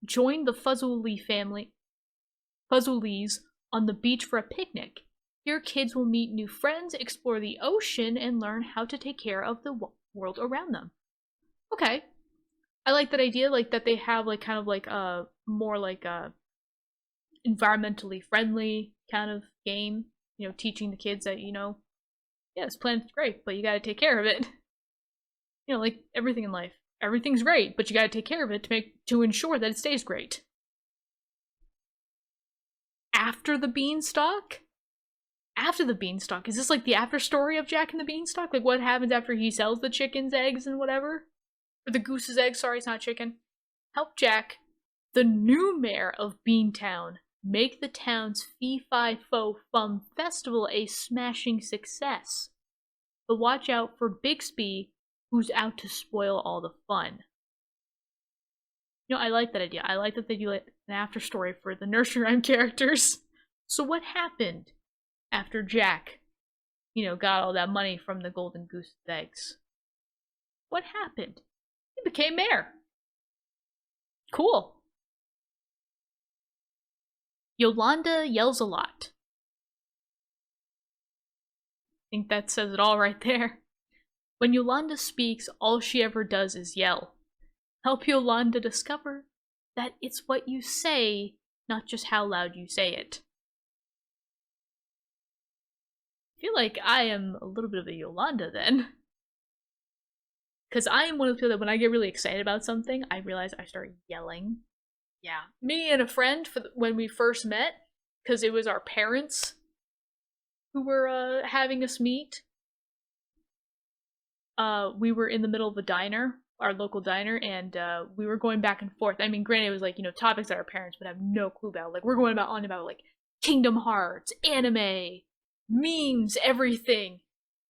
Join the Fuzzuli family. Fuzzulis on the beach for a picnic. Here kids will meet new friends, explore the ocean, and learn how to take care of the world around them. Okay. I like that idea, like that they have like kind of like a more like a environmentally friendly kind of game, you know, teaching the kids that, you know, yeah, this planet's great, but you gotta take care of it. You know, like everything in life. Everything's great, but you gotta take care of it to ensure that it stays great. After the Beanstalk? After the Beanstalk? Is this like the after story of Jack and the Beanstalk? Like what happens after he sells the chicken's eggs and whatever? Or the goose's eggs, sorry, it's not chicken. Help Jack, the new mayor of Beantown, make the town's Fee-Fi-Fo-Fum festival a smashing success. But watch out for Bixby, who's out to spoil all the fun. You know, I like that idea. I like that they do like an after story for the nursery rhyme characters. So what happened after Jack, got all that money from the Golden Goose's eggs? What happened? He became mayor. Cool. Yolanda yells a lot. I think that says it all right there. When Yolanda speaks, all she ever does is yell. Help Yolanda discover that it's what you say, not just how loud you say it. I feel like I am a little bit of a Yolanda then. Because I am one of the people that when I get really excited about something, I realize I start yelling. Yeah. Me and a friend, when we first met, because it was our parents who were having us meet. We were in the middle of a diner, our local diner, and we were going back and forth. I mean, granted, it was like, topics that our parents would have no clue about. Like, we're going on about like Kingdom Hearts, anime, memes, everything.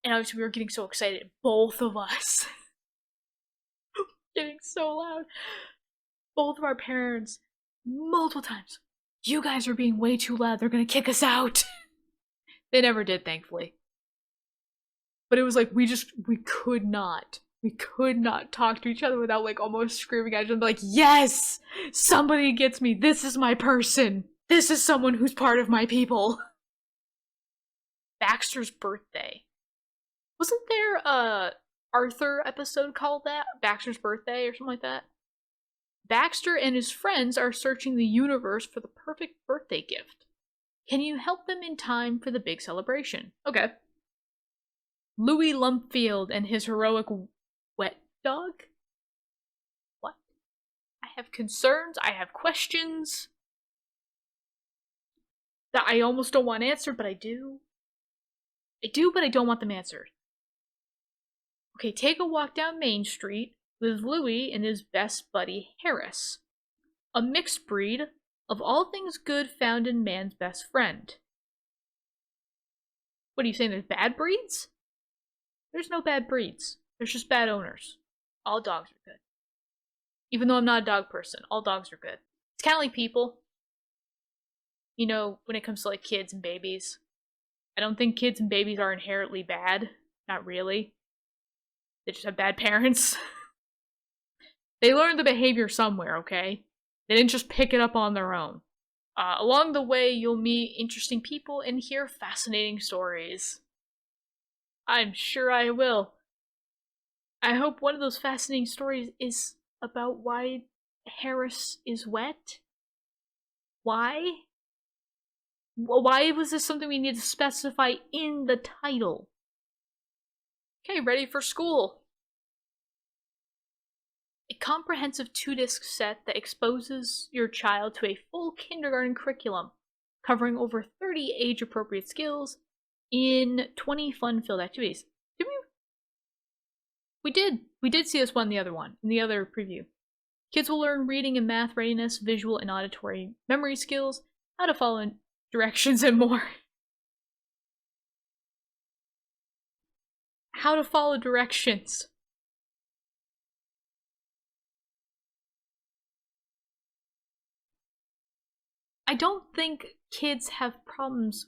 And we were getting so excited, both of us. Getting so loud. Both of our parents, multiple times. You guys are being way too loud. They're gonna kick us out. They never did, thankfully. But it was like, we could not talk to each other without like almost screaming at each other, like, yes! Somebody gets me. This is my person. This is someone who's part of my people. Baxter's birthday. Wasn't there a Arthur episode called that? Baxter's birthday or something like that? Baxter and his friends are searching the universe for the perfect birthday gift. Can you help them in time for the big celebration? Okay. Louis Lumpfield and his heroic wet dog? What? I have concerns, I have questions that I almost don't want answered, but I do. I do, but I don't want them answered. Okay, take a walk down Main Street with Louis and his best buddy Harris, a mixed breed of all things good found in man's best friend. What are you saying, there's bad breeds? There's no bad breeds. There's just bad owners. All dogs are good. Even though I'm not a dog person, all dogs are good. It's kind of like people. When it comes to like kids and babies. I don't think kids and babies are inherently bad. Not really. They just have bad parents. They learned the behavior somewhere, okay? They didn't just pick it up on their own. Along the way, you'll meet interesting people and hear fascinating stories. I'm sure I will. I hope one of those fascinating stories is about why Harris is wet. Why? Why was this something we need to specify in the title? Okay, ready for school. A comprehensive 2-disc set that exposes your child to a full kindergarten curriculum, covering over 30 age-appropriate skills in 20 fun-filled activities. Did we? We did see this one, the other one, in the other preview. Kids will learn reading and math readiness, visual and auditory memory skills, how to follow directions, and more. How to follow directions. I don't think kids have problems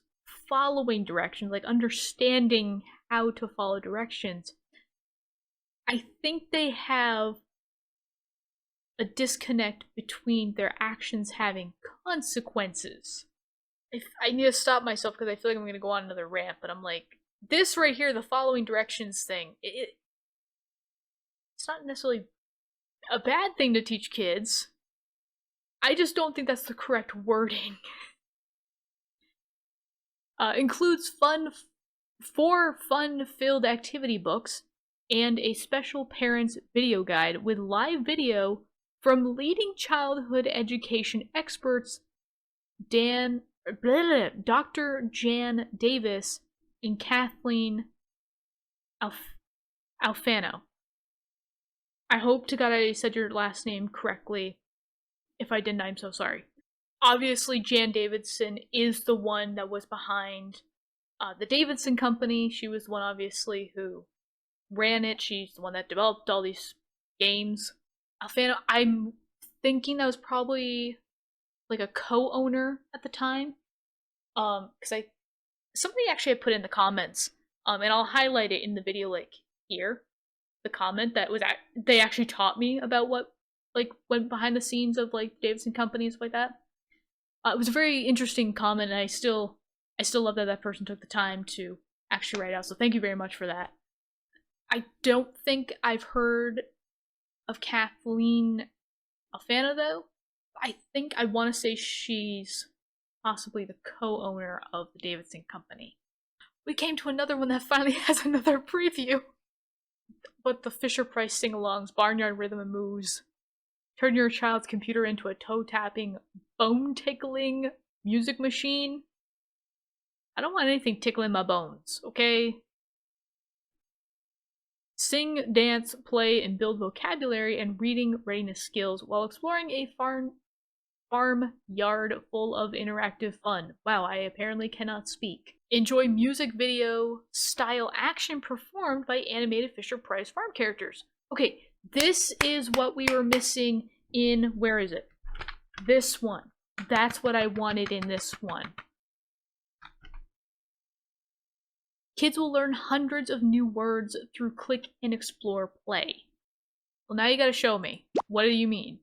following directions, like understanding how to follow directions. I think they have a disconnect between their actions having consequences. I need to stop myself because I feel like I'm going to go on another rant, but I'm like, this right here, the following directions thing, it's not necessarily a bad thing to teach kids. I just don't think that's the correct wording. Includes 4 fun-filled activity books and a special parents video guide with live video from leading childhood education experts Dr. Jan Davis and Kathleen Alfano. I hope to God I said your last name correctly. If I didn't, I'm so sorry. obviously Jan Davidson is the one that was behind the Davidson company. She was the one, obviously, who ran it. She's the one that developed all these games. I'm thinking that was probably like a co-owner at the time. Because somebody actually had put in the comments, and I'll highlight it in the video, like here, the comment that was they actually taught me about what like went behind the scenes of like Davidson companies like that. It was a very interesting comment, and I still love that that person took the time to actually write out. So thank you very much for that. I don't think I've heard of Kathleen Alfano though. I think I want to say she's possibly the co-owner of the Davidson company. We came to another one that finally has another preview. But the Fisher-Price sing-alongs, Barnyard, Rhythm, and Moos. Turn your child's computer into a toe-tapping, bone-tickling music machine. I don't want anything tickling my bones, okay? Sing, dance, play, and build vocabulary and reading readiness skills while exploring a farm yard full of interactive fun. Wow, I apparently cannot speak. Enjoy music video style action performed by animated Fisher-Price farm characters. Okay, this is what we were missing in, where is it? This one. That's what I wanted in this one. Kids will learn hundreds of new words through click and explore play. Well, now you gotta show me. What do you mean?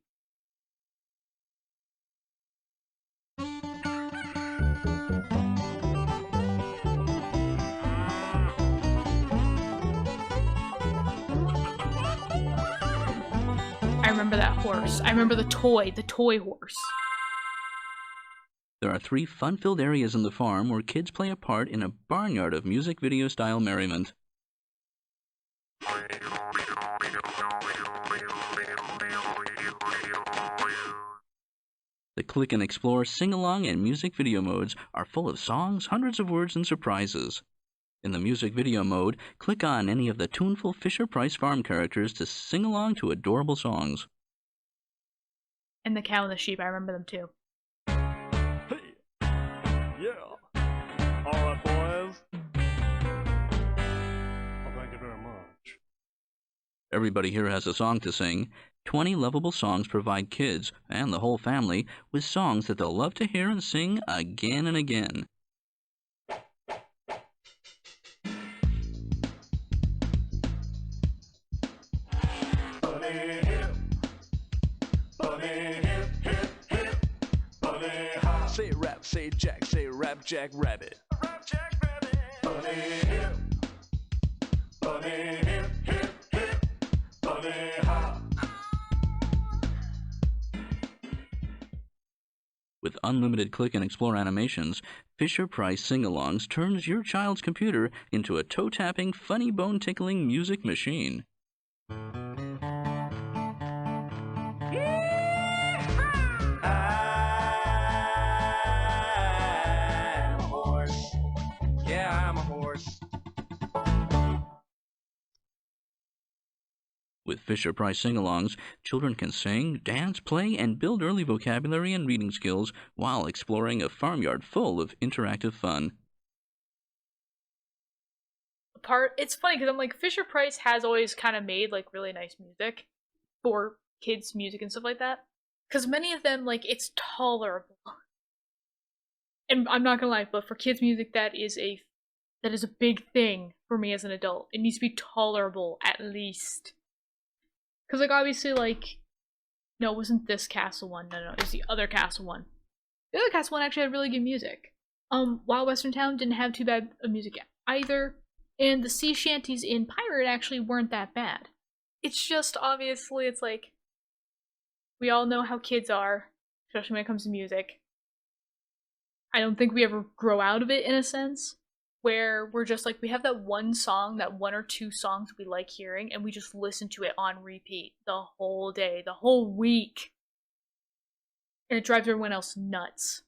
I remember that horse. I remember the toy horse. There are 3 fun-filled areas in the farm where kids play a part in a barnyard of music video-style merriment. The Click and Explore, Sing-Along, and Music Video modes are full of songs, hundreds of words, and surprises. In the music video mode, click on any of the tuneful Fisher-Price farm characters to sing along to adorable songs. And the cow and the sheep, I remember them too. Hey. Yeah. All right, boys. Well, thank you very much. Everybody here has a song to sing. 20 lovable songs provide kids and the whole family with songs that they'll love to hear and sing again and again. Say rap, say jack, say rap, jack, rabbit. Rap, jack, rabbit. Bunny hip. Bunny hip, hip, hip. Bunny hop. With unlimited click and explore animations, Fisher-Price Sing-Alongs turns your child's computer into a toe-tapping, funny bone-tickling music machine. With Fisher-Price Sing-Alongs, children can sing, dance, play, and build early vocabulary and reading skills while exploring a farmyard full of interactive fun. It's funny because I'm like, Fisher-Price has always kind of made like really nice music for kids' music and stuff like that. Because many of them, like, it's tolerable. And I'm not gonna lie, but for kids' music, that is a big thing for me as an adult. It needs to be tolerable, at least. Because, like, obviously, like, no, it wasn't this castle one. No, it was the other castle one. The other castle one actually had really good music. Wild Western Town didn't have too bad of music either. And the sea shanties in Pirate actually weren't that bad. It's just, obviously, it's like, we all know how kids are, especially when it comes to music. I don't think we ever grow out of it, in a sense, where we're just like, we have that one song, that 1 or 2 songs we like hearing, and we just listen to it on repeat the whole day, the whole week. And it drives everyone else nuts.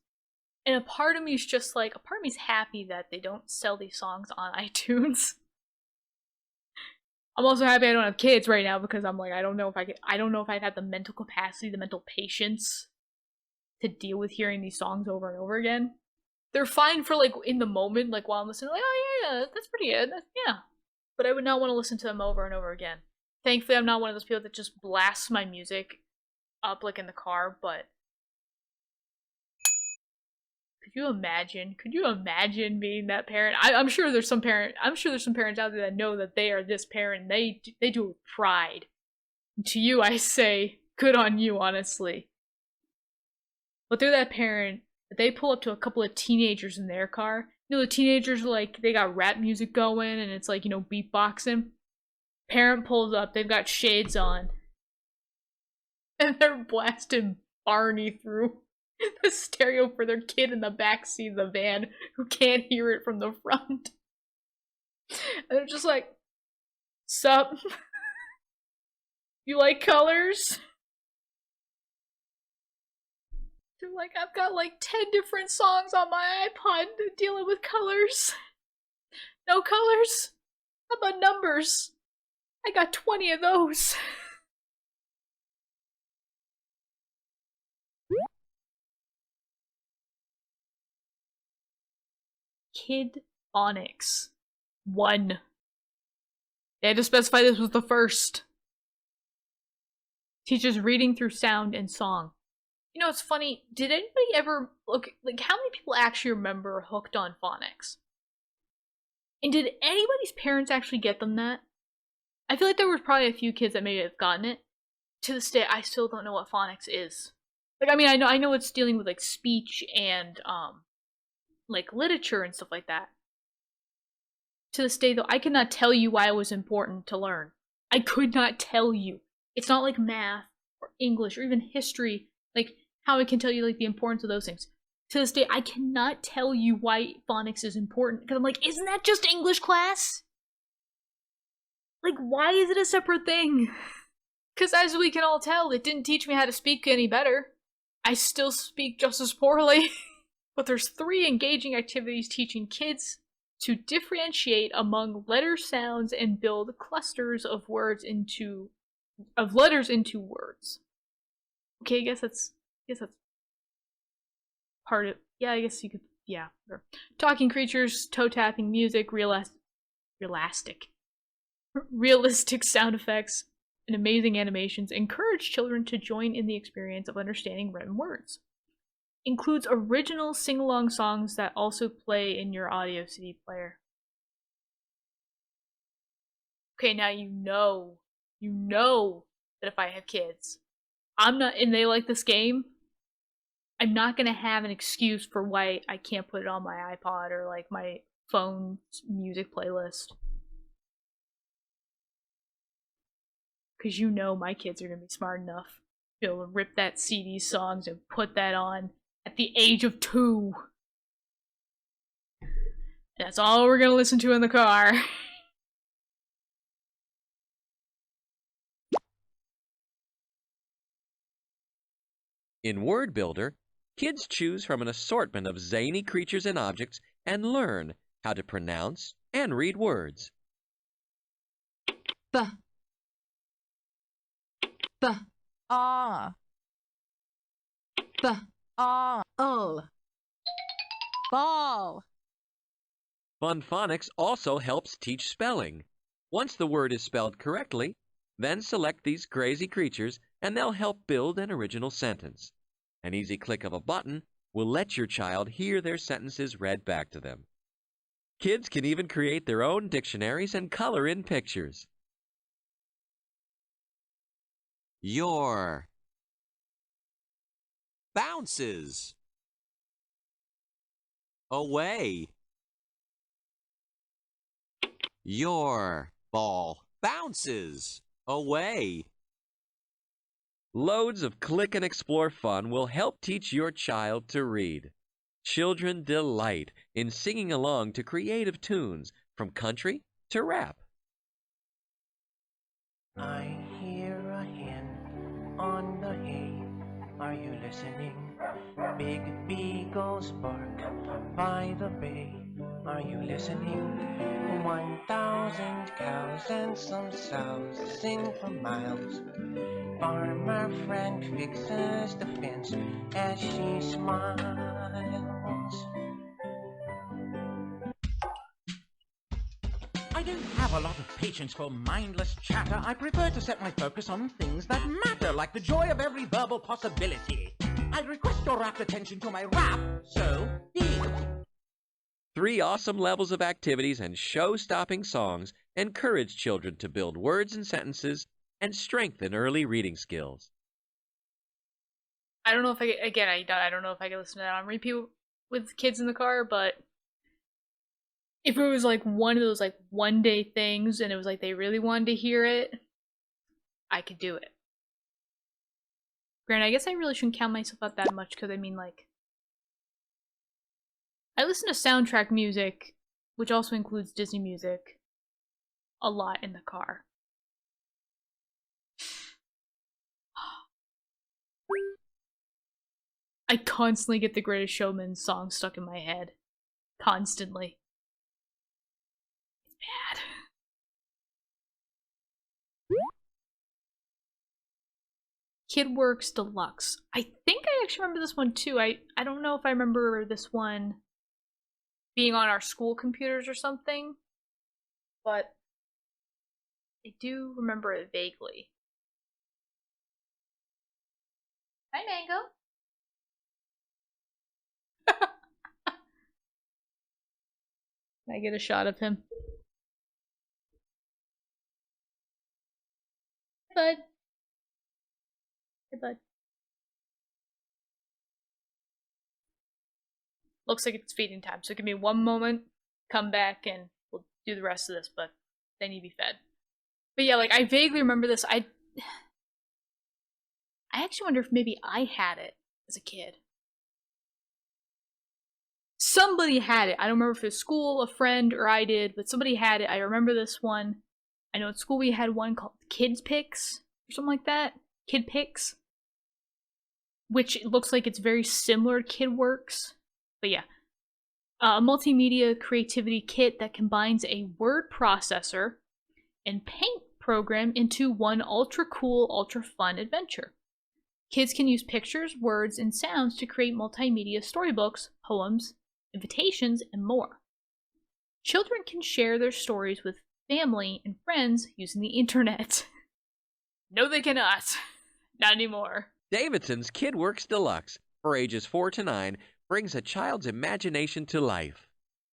And a part of me is just like, a part of me is happy that they don't sell these songs on iTunes. I'm also happy I don't have kids right now, because I'm like, I don't know if I'd have the mental capacity, the mental patience to deal with hearing these songs over and over again. They're fine for like in the moment, like while I'm listening, like, oh yeah, that's pretty good, yeah. But I would not want to listen to them over and over again. Thankfully, I'm not one of those people that just blasts my music up like in the car, but could you imagine being that parent? I'm sure there's some parents out there that know that they are this parent. They do it with pride. And to you, I say, good on you, honestly. But they're that parent that they pull up to a couple of teenagers in their car. You know, the teenagers are like, they got rap music going, and it's like, you know, beatboxing. Parent pulls up, they've got shades on, and they're blasting Barney through the stereo for their kid in the backseat of the van who can't hear it from the front. And they're just like, sup? You like colors? They're like, I've got like 10 different songs on my iPod dealing with colors. No colors? How about numbers? I got 20 of those. Kid Phonics 1. They had to specify this was the first. Teaches reading through sound and song. You know, it's funny, did anybody ever look, like, how many people actually remember Hooked on Phonics? And did anybody's parents actually get them that? I feel like there was probably a few kids that maybe have gotten it. To this day, I still don't know what phonics is. Like, I mean, I know it's dealing with, like, speech and, like, literature and stuff like that. To this day, though, I cannot tell you why it was important to learn. I could not tell you. It's not like math, or English, or even history, like, how I can tell you, like, the importance of those things. To this day, I cannot tell you why phonics is important, because I'm like, isn't that just English class? Like, why is it a separate thing? Because as we can all tell, it didn't teach me how to speak any better. I still speak just as poorly. But there's 3 engaging activities teaching kids to differentiate among letter sounds and build clusters of letters into words. Okay, I guess that's part of, yeah, I guess you could, yeah. Sure. Talking creatures, toe tapping music, realistic sound effects, and amazing animations encourage children to join in the experience of understanding written words. Includes original sing-along songs that also play in your audio CD player. Okay, now you know that if I have kids, and they like this game, I'm not gonna have an excuse for why I can't put it on my iPod or like my phone's music playlist. Because you know my kids are gonna be smart enough to be able to rip that CD songs and put that on at the age of 2. That's all we're gonna listen to in the car. In Word Builder, kids choose from an assortment of zany creatures and objects and learn how to pronounce and read words. Ball. Fun Phonics also helps teach spelling. Once the word is spelled correctly, then select these crazy creatures and they'll help build an original sentence. An easy click of a button will let your child hear their sentences read back to them. Kids can even create their own dictionaries and color in pictures. Your bounces away. Your ball bounces away. Loads of click and explore fun will help teach your child to read. Children delight in singing along to creative tunes, from country to rap. I hear a hen on the hay. Are you listening? Big beagles bark by the bay. Are you listening? 1,000 cows and some sows sing for miles. farmer friend fixes the fence as she smiles. I don't have a lot of patience for mindless chatter. I prefer to set my focus on things that matter, like the joy of every verbal possibility. I request your rapt attention to my rap, so dig. 3 awesome levels of activities and show-stopping songs encourage children to build words and sentences and strengthen early reading skills. I don't know if I don't know if I can listen to that on repeat with kids in the car, but if it was like one of those like one day things and it was like they really wanted to hear it, I could do it. Granted, I guess I really shouldn't count myself out that much because I mean, like, I listen to soundtrack music, which also includes Disney music, a lot in the car. I constantly get the Greatest Showman song stuck in my head. Constantly. It's bad. KidWorks Deluxe. I think I actually remember this one too. I don't know if I remember this one being on our school computers or something, but I do remember it vaguely. Hi, Mango. Can I get a shot of him? Hey, bud. Hey, bud. Looks like it's feeding time, so give me one moment, come back, and we'll do the rest of this, but they need to be fed. But yeah, like, I vaguely remember this. I actually wonder if maybe I had it as a kid. Somebody had it. I don't remember if it was school, a friend, or I did, but somebody had it. I remember this one. I know at school we had one called Kids Picks, or something like that. Kid Picks. Which looks like it's very similar to KidWorks. But yeah. A multimedia creativity kit that combines a word processor and paint program into one ultra cool, ultra fun adventure. Kids can use pictures, words, and sounds to create multimedia storybooks, poems, invitations, and more. Children can share their stories with family and friends using the internet. No, they cannot. Not anymore. Davidson's KidWorks Deluxe, for ages 4 to 9, brings a child's imagination to life.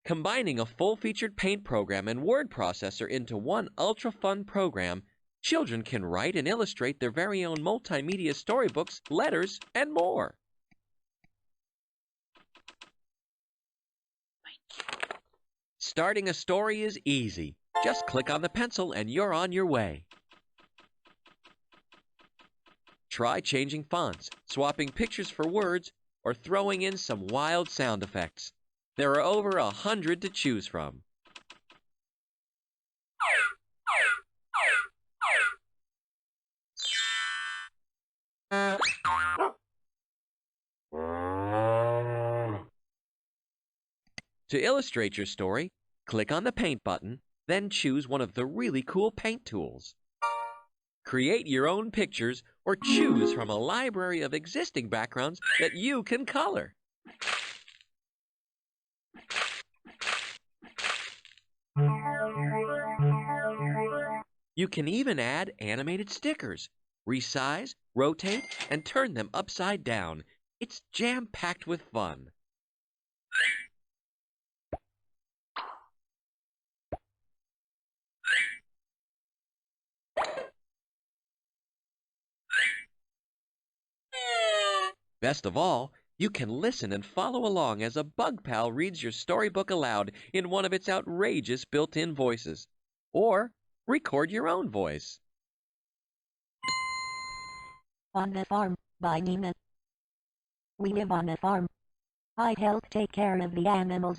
Combining a full-featured paint program and word processor into one ultra-fun program, children can write and illustrate their very own multimedia storybooks, letters, and more. Starting a story is easy. Just click on the pencil and you're on your way. Try changing fonts, swapping pictures for words, or throwing in some wild sound effects. There are over 100 to choose from. To illustrate your story, click on the Paint button, then choose one of the really cool paint tools. Create your own pictures or choose from a library of existing backgrounds that you can color. You can even add animated stickers, resize, rotate, and turn them upside down. It's jam-packed with fun. Best of all, you can listen and follow along as a bug pal reads your storybook aloud in one of its outrageous built-in voices. Or record your own voice. On the Farm, by Nina. We live on a farm. I help take care of the animals.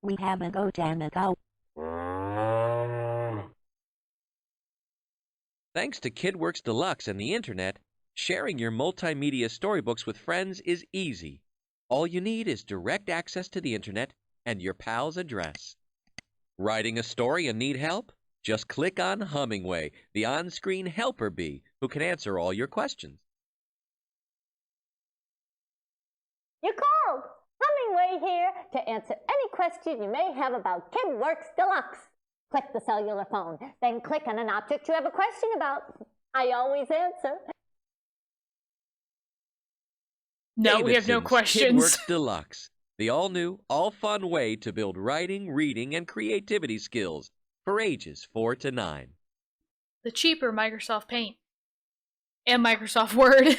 We have a goat and a cow. Thanks to KidWorks Deluxe and the Internet, sharing your multimedia storybooks with friends is easy. All you need is direct access to the Internet and your pal's address. Writing a story and need help? Just click on Hummingway, the on-screen helper bee, who can answer all your questions. You called! Hummingway here to answer any question you may have about KidWorks Deluxe. Click the cellular phone, then click on an object you have a question about. I always answer. No, we have no Davidson's questions. KidWorks Deluxe, the all-new, all-fun way to build writing, reading, and creativity skills for ages 4 to 9. The cheaper Microsoft Paint. And Microsoft Word.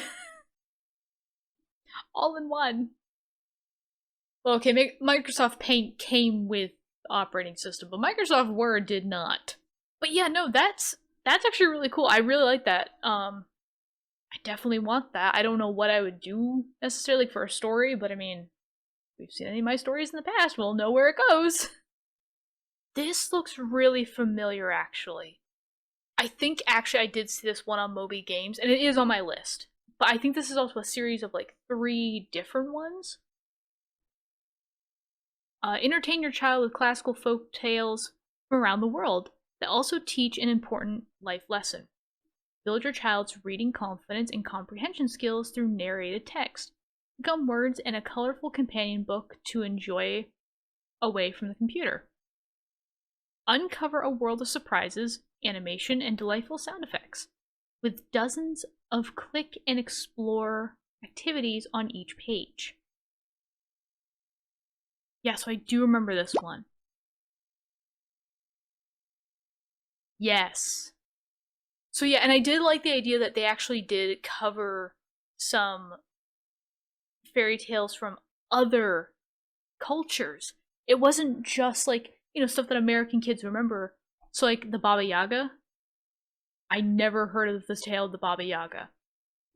All in one. Well, okay, Microsoft Paint came with the operating system, but Microsoft Word did not. But yeah, no, that's actually really cool. I really like that. I definitely want that. I don't know what I would do necessarily for a story, but I mean, if we've seen any of my stories in the past, we'll know where it goes. This looks really familiar, actually. I think actually I did see this one on Moby Games, and it is on my list. But I think this is also a series of like 3 different ones. Entertain your child with classical folk tales from around the world that also teach an important life lesson. Build your child's reading confidence and comprehension skills through narrated text. Become words and a colorful companion book to enjoy away from the computer. Uncover a world of surprises, animation, and delightful sound effects, with dozens of click and explore activities on each page. Yeah, so I do remember this one. Yes. So yeah, and I did like the idea that they actually did cover some fairy tales from other cultures. It wasn't just like, you know, stuff that American kids remember. So like the Baba Yaga, I never heard of the tale of the Baba Yaga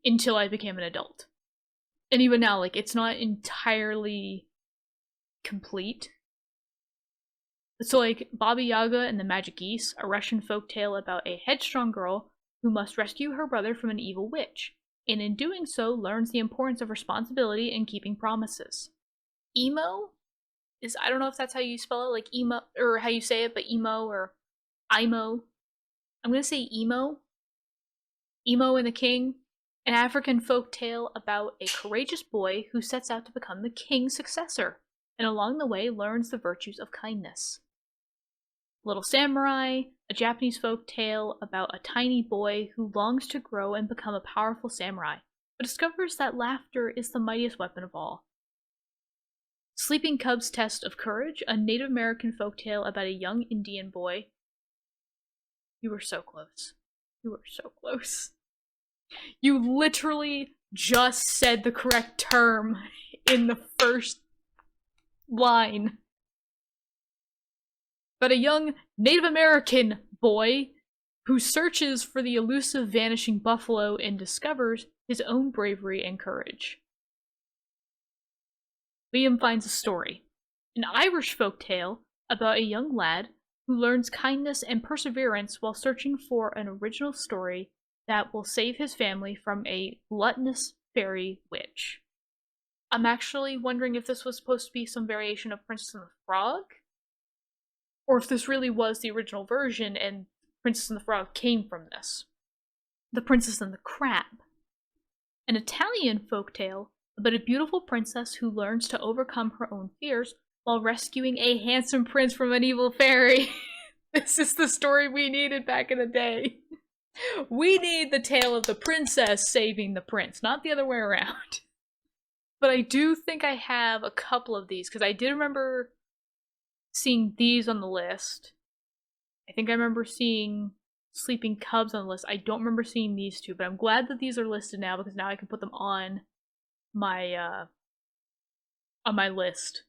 until I became an adult. And even now, like, it's not entirely complete. So like Baba Yaga and the Magic Geese, a Russian folktale about a headstrong girl who must rescue her brother from an evil witch, and in doing so learns the importance of responsibility and keeping promises. Emo is, I don't know if that's how you spell it, like emo, or how you say it, but emo or imo. I'm gonna say emo. Emo and the King, an African folk tale about a courageous boy who sets out to become the king's successor, and along the way learns the virtues of kindness. Little Samurai, a Japanese folk tale about a tiny boy who longs to grow and become a powerful samurai, but discovers that laughter is the mightiest weapon of all. Sleeping Cub's Test of Courage, a Native American folk tale about a young Indian boy. You were so close. You were so close. You literally just said the correct term in the first line. But a young Native American boy who searches for the elusive vanishing buffalo and discovers his own bravery and courage. Liam finds a story, an Irish folk tale about a young lad who learns kindness and perseverance while searching for an original story that will save his family from a gluttonous fairy witch. I'm actually wondering if this was supposed to be some variation of Princess and the Frog, or if this really was the original version and Princess and the Frog came from this. The Princess and the Crab, an Italian folktale about a beautiful princess who learns to overcome her own fears while rescuing a handsome prince from an evil fairy. This is the story we needed back in the day. We need the tale of the princess saving the prince, not the other way around. But I do think I have a couple of these, because I did remember seeing these on the list. I think I remember seeing Sleeping Cubs on the list. I don't remember seeing these two, but I'm glad that these are listed now, because now I can put them on my list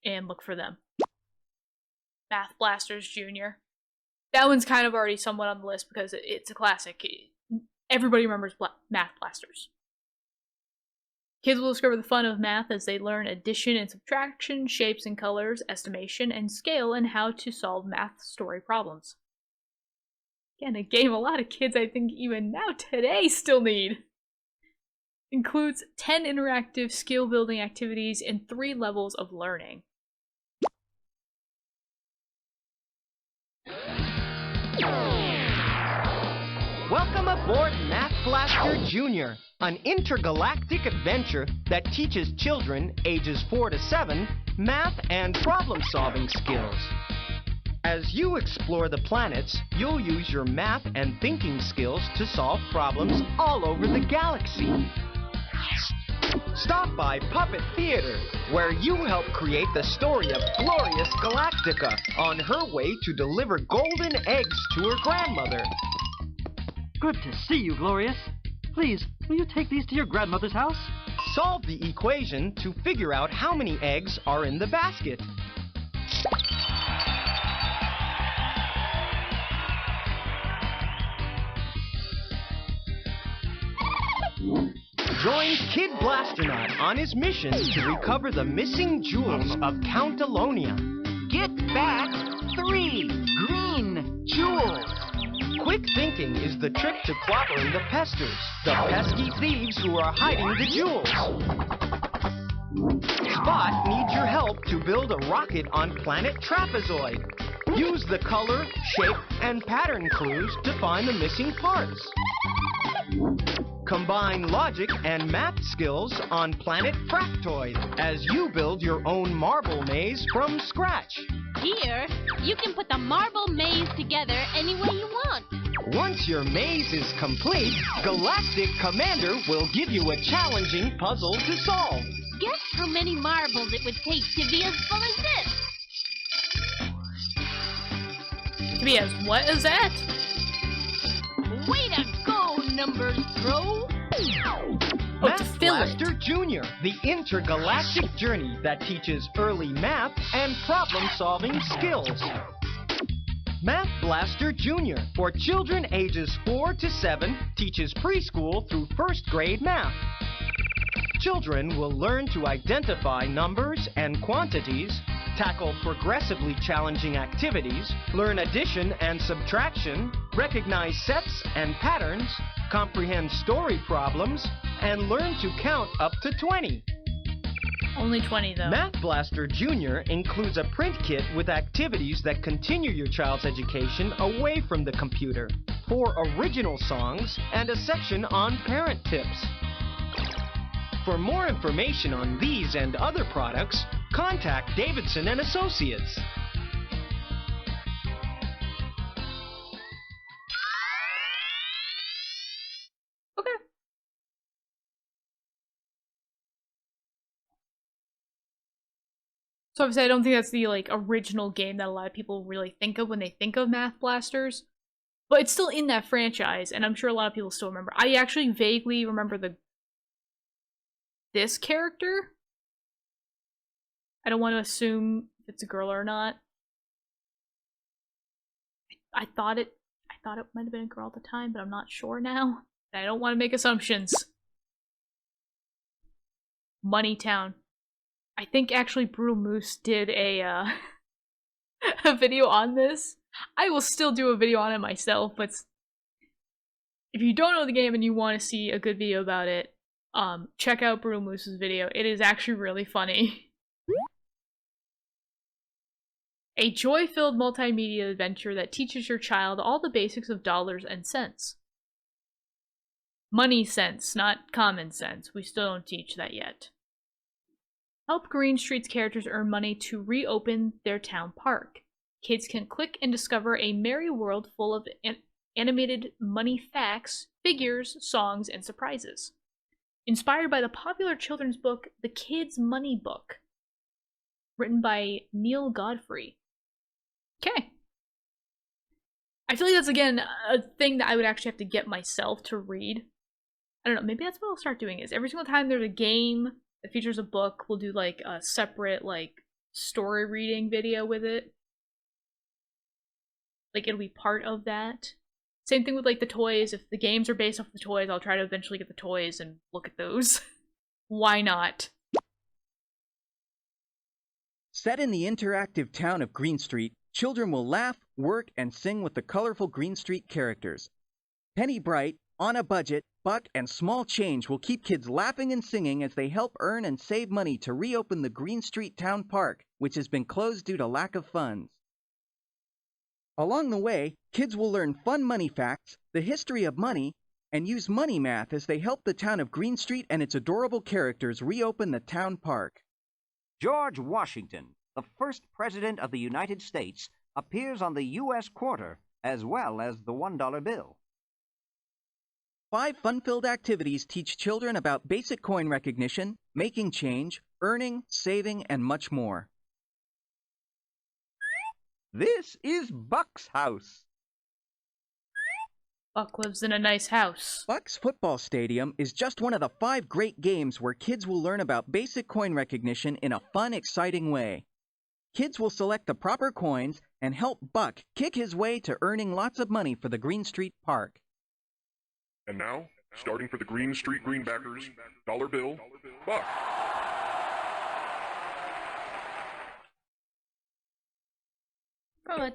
and look for them. Math Blasters Jr. That one's kind of already somewhat on the list because it's a classic. Everybody remembers Math Blasters. Kids will discover the fun of math as they learn addition and subtraction, shapes and colors, estimation and scale, and how to solve math story problems. Again, a game a lot of kids I think even now today still need. Includes 10 interactive skill-building activities and 3 levels of learning. Welcome aboard Math Blaster Jr., an intergalactic adventure that teaches children ages 4 to 7 math and problem-solving skills. As you explore the planets, you'll use your math and thinking skills to solve problems all over the galaxy. Stop by Puppet Theater, where you help create the story of Glorious Galactica on her way to deliver golden eggs to her grandmother. Good to see you, Glorious. Please, will you take these to your grandmother's house? Solve the equation to figure out how many eggs are in the basket. Join Kid Blasternaut on his mission to recover the missing jewels of Count Alonia. Get back 3 green jewels. Quick thinking is the trick to clobbering the pesters, the pesky thieves who are hiding the jewels. Spot needs your help to build a rocket on planet Trapezoid. Use the color, shape, and pattern clues to find the missing parts. Combine logic and math skills on planet Fractoid as you build your own marble maze from scratch. Here, you can put the marble maze together any way you want. Once your maze is complete, Galactic Commander will give you a challenging puzzle to solve. Guess how many marbles it would take to be as full as this? To be as what as that? Way to go, Numbers Bro! Math Blaster Jr., the intergalactic journey that teaches early math and problem-solving skills. Math Blaster Jr., for children ages 4 to 7, teaches preschool through 1st grade math. Children will learn to identify numbers and quantities, tackle progressively challenging activities, learn addition and subtraction, recognize sets and patterns, comprehend story problems, and learn to count up to 20. Only 20, though. Math Blaster Jr. includes a print kit with activities that continue your child's education away from the computer, 4 original songs, and a section on parent tips. For more information on these and other products, contact Davidson and Associates. Okay. So obviously I don't think that's the original game that a lot of people really think of when they think of Math Blasters. But it's still in that franchise, and I'm sure a lot of people still remember. I actually vaguely remember this character. I don't want to assume if it's a girl or not. I thought it might have been a girl at the time, but I'm not sure now. I don't want to make assumptions. Moneytown. I think actually Brutal Moose did a a video on this. I will still do a video on it myself, but if you don't know the game and you want to see a good video about it, check out Brutal Moose's video. It is actually really funny. A joy-filled multimedia adventure that teaches your child all the basics of dollars and cents. Money sense, not common sense. We still don't teach that yet. Help Green Street's characters earn money to reopen their town park. Kids can click and discover a merry world full of animated money facts, figures, songs, and surprises. Inspired by the popular children's book, The Kid's Money Book, written by Neil Godfrey. Okay. I feel like that's, again, a thing that I would actually have to get myself to read. I don't know, maybe that's what I'll start doing, is every single time there's a game that features a book, we'll do, a separate, story reading video with it. It'll be part of that. Same thing with, the toys. If the games are based off the toys, I'll try to eventually get the toys and look at those. Why not? Set in the interactive town of Green Street, children will laugh, work, and sing with the colorful Green Street characters. Penny Bright, On a Budget, Buck, and Small Change will keep kids laughing and singing as they help earn and save money to reopen the Green Street Town Park, which has been closed due to lack of funds. Along the way, kids will learn fun money facts, the history of money, and use money math as they help the town of Green Street and its adorable characters reopen the town park. George Washington, the first President of the United States, appears on the U.S. quarter as well as the $1 bill. 5 fun-filled activities teach children about basic coin recognition, making change, earning, saving, and much more. This is Buck's house. Buck lives in a nice house. Buck's football stadium is just one of the 5 great games where kids will learn about basic coin recognition in a fun, exciting way. Kids will select the proper coins and help Buck kick his way to earning lots of money for the Green Street Park. And now, starting for the Green Street Greenbackers, dollar bill, Buck. Good.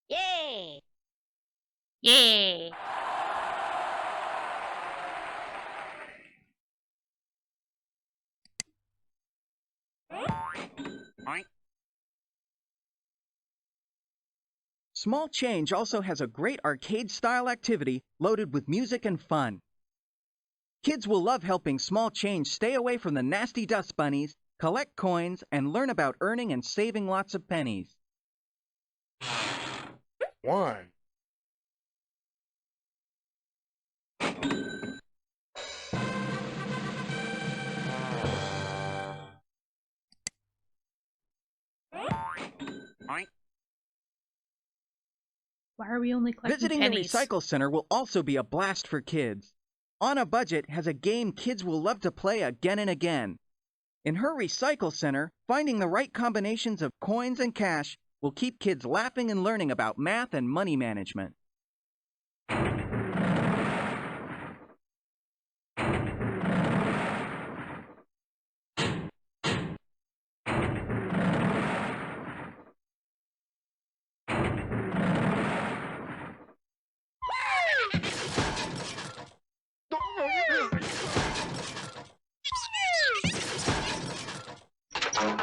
Yay! Yay! Small Change also has a great arcade-style activity loaded with music and fun. Kids will love helping Small Change stay away from the nasty dust bunnies, collect coins, and learn about earning and saving lots of pennies. 1. Why are we only collecting Visiting pennies? the recycle center will also be a blast for kids. On a Budget has a game kids will love to play again and again. In her recycle center, finding the right combinations of coins and cash will keep kids laughing and learning about math and money management.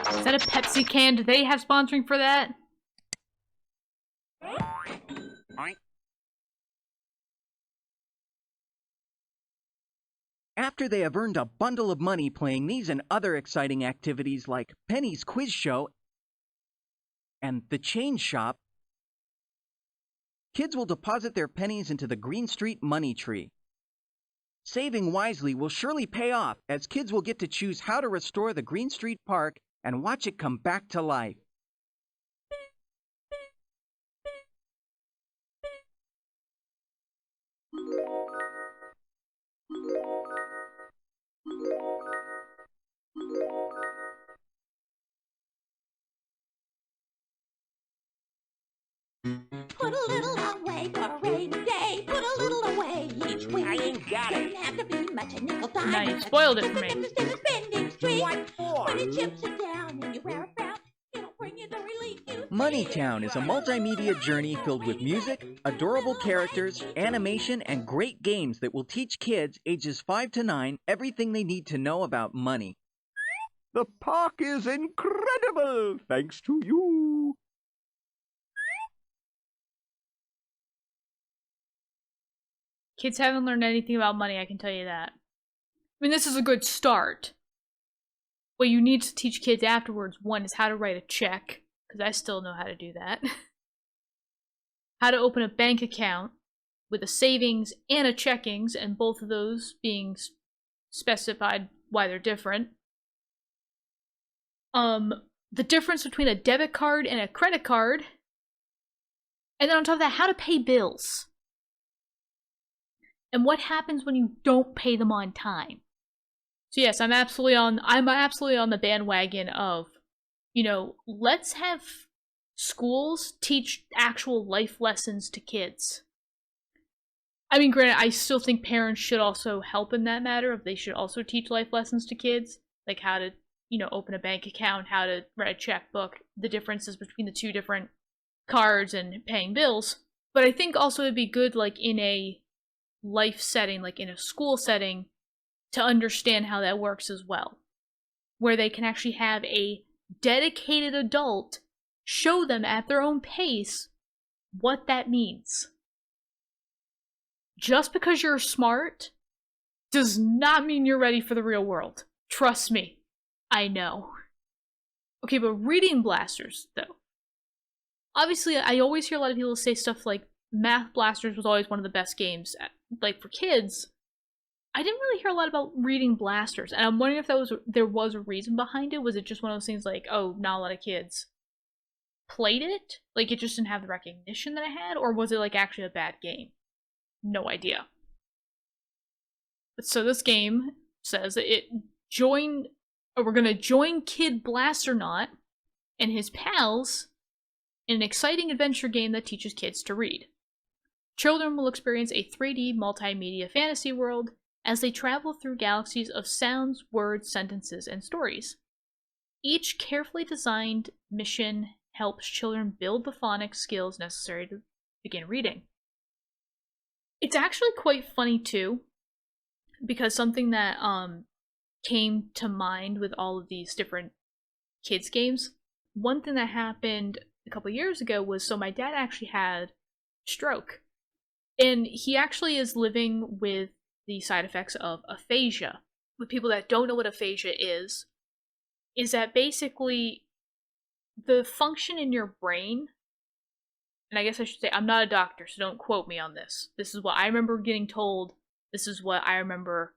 Is that a Pepsi can? Do they have sponsoring for that? After they have earned a bundle of money playing these and other exciting activities like Penny's Quiz Show and the Change Shop, kids will deposit their pennies into the Green Street Money Tree. Saving wisely will surely pay off, as kids will get to choose how to restore the Green Street Park and watch it come back to life. Put a little away for a rainy day. Put a little away each week. I ain't got it. Doesn't have to be much, a nickel dime. Now you spoiled it for me. Instead of spending street. What for? When it chips it down and you wear a frown, it'll bring you the relief you Money Town is a multimedia journey filled with music, adorable characters, animation, and great games that will teach kids ages 5 to 9 everything they need to know about money. The park is incredible, thanks to you. Kids haven't learned anything about money, I can tell you that. I mean, this is a good start. What you need to teach kids afterwards, one, is how to write a check, because I still know how to do that. How to open a bank account with a savings and a checkings, and both of those being specified why they're different. The difference between a debit card and a credit card. And then on top of that, how to pay bills. And what happens when you don't pay them on time. So yes, I'm absolutely on the bandwagon of, let's have schools teach actual life lessons to kids. I mean, granted, I still think parents should also help in that matter. They should also teach life lessons to kids, like how to, open a bank account, how to write a checkbook, the differences between the two different cards and paying bills. But I think also it'd be good, like, in a life setting, like in a school setting, to understand how that works as well. where they can actually have a dedicated adult show them at their own pace what that means. Just because you're smart does not mean you're ready for the real world. Trust me, I know. Okay, but reading blasters, though. Obviously, I always hear a lot of people say stuff like Math Blasters was always one of the best games, like for kids. I didn't really hear a lot about reading blasters, and I'm wondering if there was a reason behind it. Was it just one of those things like, oh, not a lot of kids played it? Like, it just didn't have the recognition that it had? Or was it, like, actually a bad game? No idea. But so this game says that we're gonna join Kid Blasternaut and his pals in an exciting adventure game that teaches kids to read. Children will experience a 3D multimedia fantasy world as they travel through galaxies of sounds, words, sentences, and stories. Each carefully designed mission helps children build the phonics skills necessary to begin reading. It's actually quite funny too, because something that came to mind with all of these different kids games, one thing that happened a couple years ago was, so my dad actually had stroke, and he actually is living with the side effects of aphasia. With people that don't know what aphasia is that basically the function in your brain, and I guess I should say, I'm not a doctor, so don't quote me on this. This is what I remember getting told. This is what I remember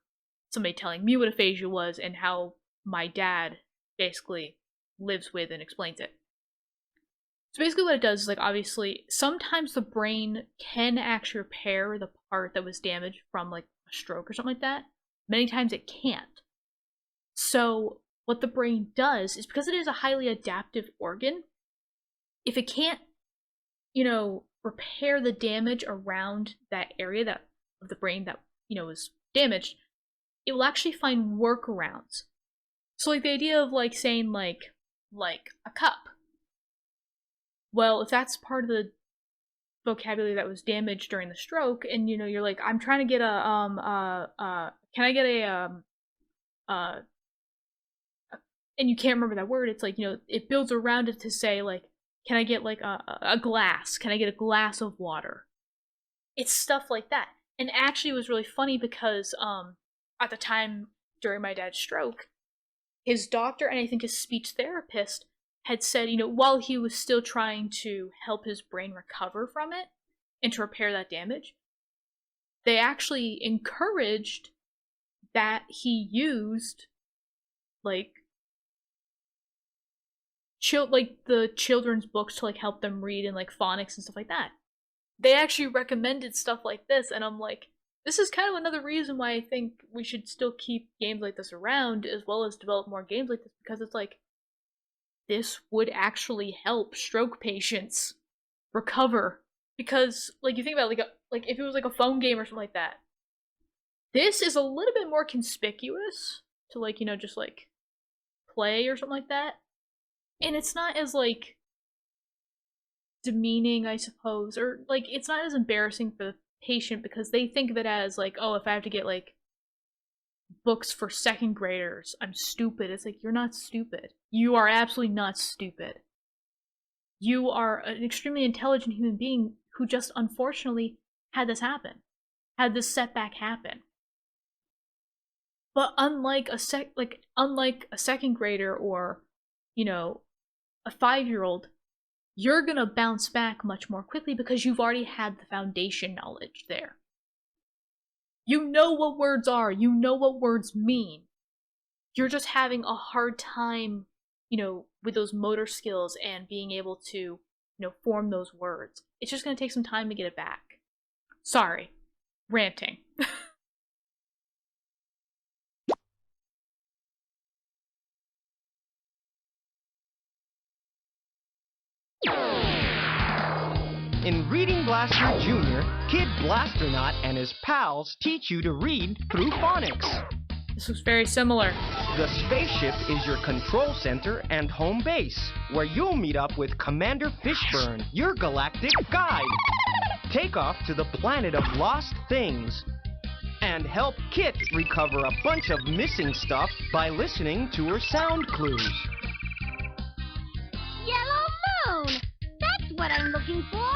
somebody telling me what aphasia was, and how my dad basically lives with and explains it. So basically what it does is, like, obviously, sometimes the brain can actually repair the part that was damaged from, like, a stroke or something like that. Many times it can't. So what the brain does is, because it is a highly adaptive organ, if it can't, repair the damage around that area of the brain that, is damaged, it will actually find workarounds. So, like, the idea of, like, saying, like a cup. Well, if that's part of the vocabulary that was damaged during the stroke, and, you're like, I'm trying to get can I get and you can't remember that word, it's like, it builds around it to say, like, can I get, like, a glass? Can I get a glass of water? It's stuff like that. And actually it was really funny because, at the time during my dad's stroke, his doctor and I think his speech therapist had said, while he was still trying to help his brain recover from it and to repair that damage, they actually encouraged that he used, like the children's books to, like, help them read, and, like, phonics and stuff like that. They actually recommended stuff like this, and I'm like, this is kind of another reason why I think we should still keep games like this around, as well as develop more games like this, because it's like, this would actually help stroke patients recover. Because, like, you think about, like if it was like a phone game or something like that, this is a little bit more conspicuous to, like, just, like, play or something like that. And it's not as, like, demeaning, I suppose, or, like, it's not as embarrassing for the patient, because they think of it as, like, oh, if I have to get, like, books for second graders, I'm stupid. It's like, you're not stupid. You are absolutely not stupid. You are an extremely intelligent human being who just unfortunately had this setback happen. But unlike a second grader or, a 5-year-old, you're gonna bounce back much more quickly because you've already had the foundation knowledge there. You know what words are, you know what words mean. You're just having a hard time, with those motor skills and being able to, form those words. It's just gonna take some time to get it back. Sorry, ranting. In Reading Blaster Jr., Kid Blasternaut and his pals teach you to read through phonics. This looks very similar. The spaceship is your control center and home base, where you'll meet up with Commander Fishburne, your galactic guide. Take off to the planet of lost things and help Kit recover a bunch of missing stuff by listening to her sound clues. Yellow moon! That's what I'm looking for!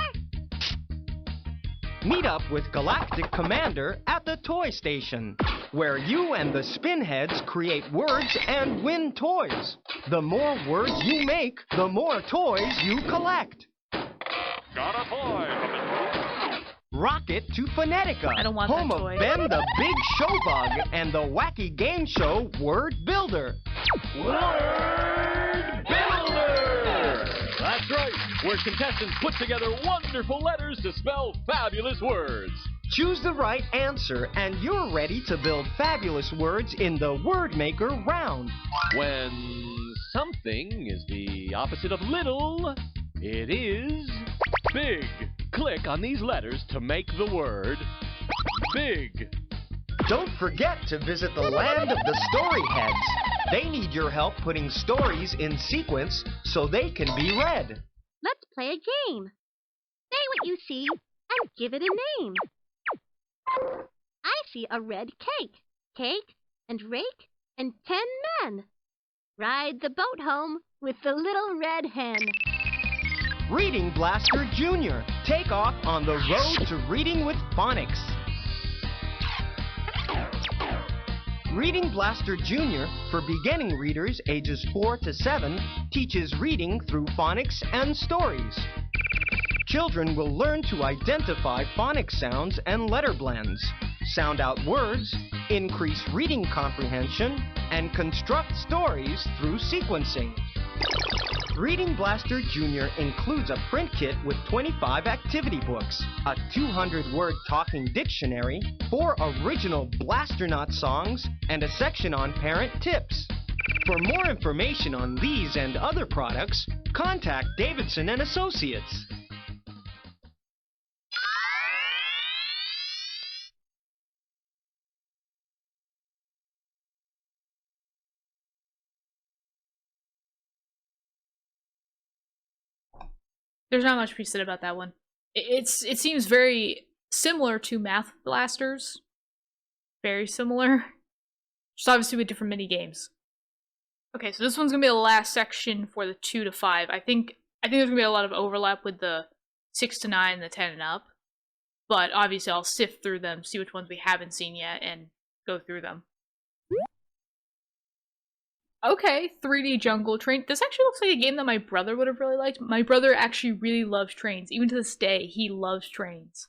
Meet up with Galactic Commander at the toy station, where you and the Spinheads create words and win toys. The more words you make, the more toys you collect. Got a toy coming through. Rocket to Phonetica, I don't want home that of toy. Ben the Big Show Bug and the wacky game show Word Builder. Word Builder! That's right, where contestants put together wonderful letters to spell fabulous words. Choose the right answer and you're ready to build fabulous words in the Word Maker round. When something is the opposite of little, it is big. Click on these letters to make the word big. Don't forget to visit the land of the Story Heads. They need your help putting stories in sequence so they can be read. Let's play a game. Say what you see and give it a name. I see a red cake. Cake and rake and 10 men. Ride the boat home with the little red hen. Reading Blaster Jr. Take off on the road to reading with Phonics. Reading Blaster Jr. for beginning readers ages 4 to 7 teaches reading through phonics and stories. Children will learn to identify phonics sounds and letter blends, sound out words, increase reading comprehension, and construct stories through sequencing. Reading Blaster Jr. includes a print kit with 25 activity books, a 200-word talking dictionary, 4 original Blasternaut songs, and a section on parent tips. For more information on these and other products, contact Davidson and Associates. There's not much to be said about that one. It seems very similar to Math Blasters. Very similar. Just obviously with different mini games. Okay, so this one's gonna be the last section for the 2 to 5. I think there's gonna be a lot of overlap with the 6 to 9 and the 10 and up. But obviously I'll sift through them, see which ones we haven't seen yet, and go through them. Okay, 3D Jungle Train. This actually looks like a game that my brother would have really liked. My brother actually really loves trains. Even to this day, he loves trains.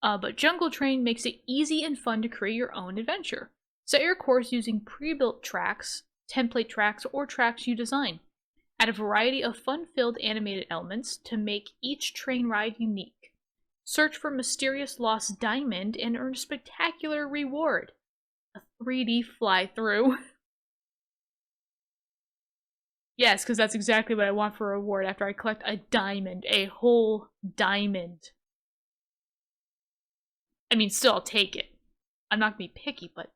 But Jungle Train makes it easy and fun to create your own adventure. Set your course using pre-built tracks, template tracks, or tracks you design. Add a variety of fun-filled animated elements to make each train ride unique. Search for mysterious lost diamond and earn a spectacular reward. A 3D fly-through. Yes, because that's exactly what I want for a reward after I collect a diamond. A whole diamond. I mean, still, I'll take it. I'm not gonna be picky, but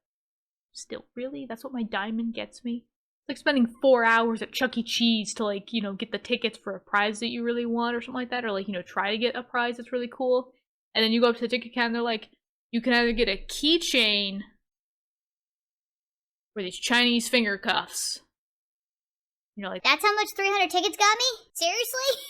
still, really? That's what my diamond gets me? It's like spending 4 hours at Chuck E. Cheese to, like, you know, get the tickets for a prize that you really want or something like that. Or, like, you know, try to get a prize that's really cool. And then you go up to the ticket counter and they're like, you can either get a keychain or these Chinese finger cuffs. You know, like, that's how much 300 tickets got me? Seriously?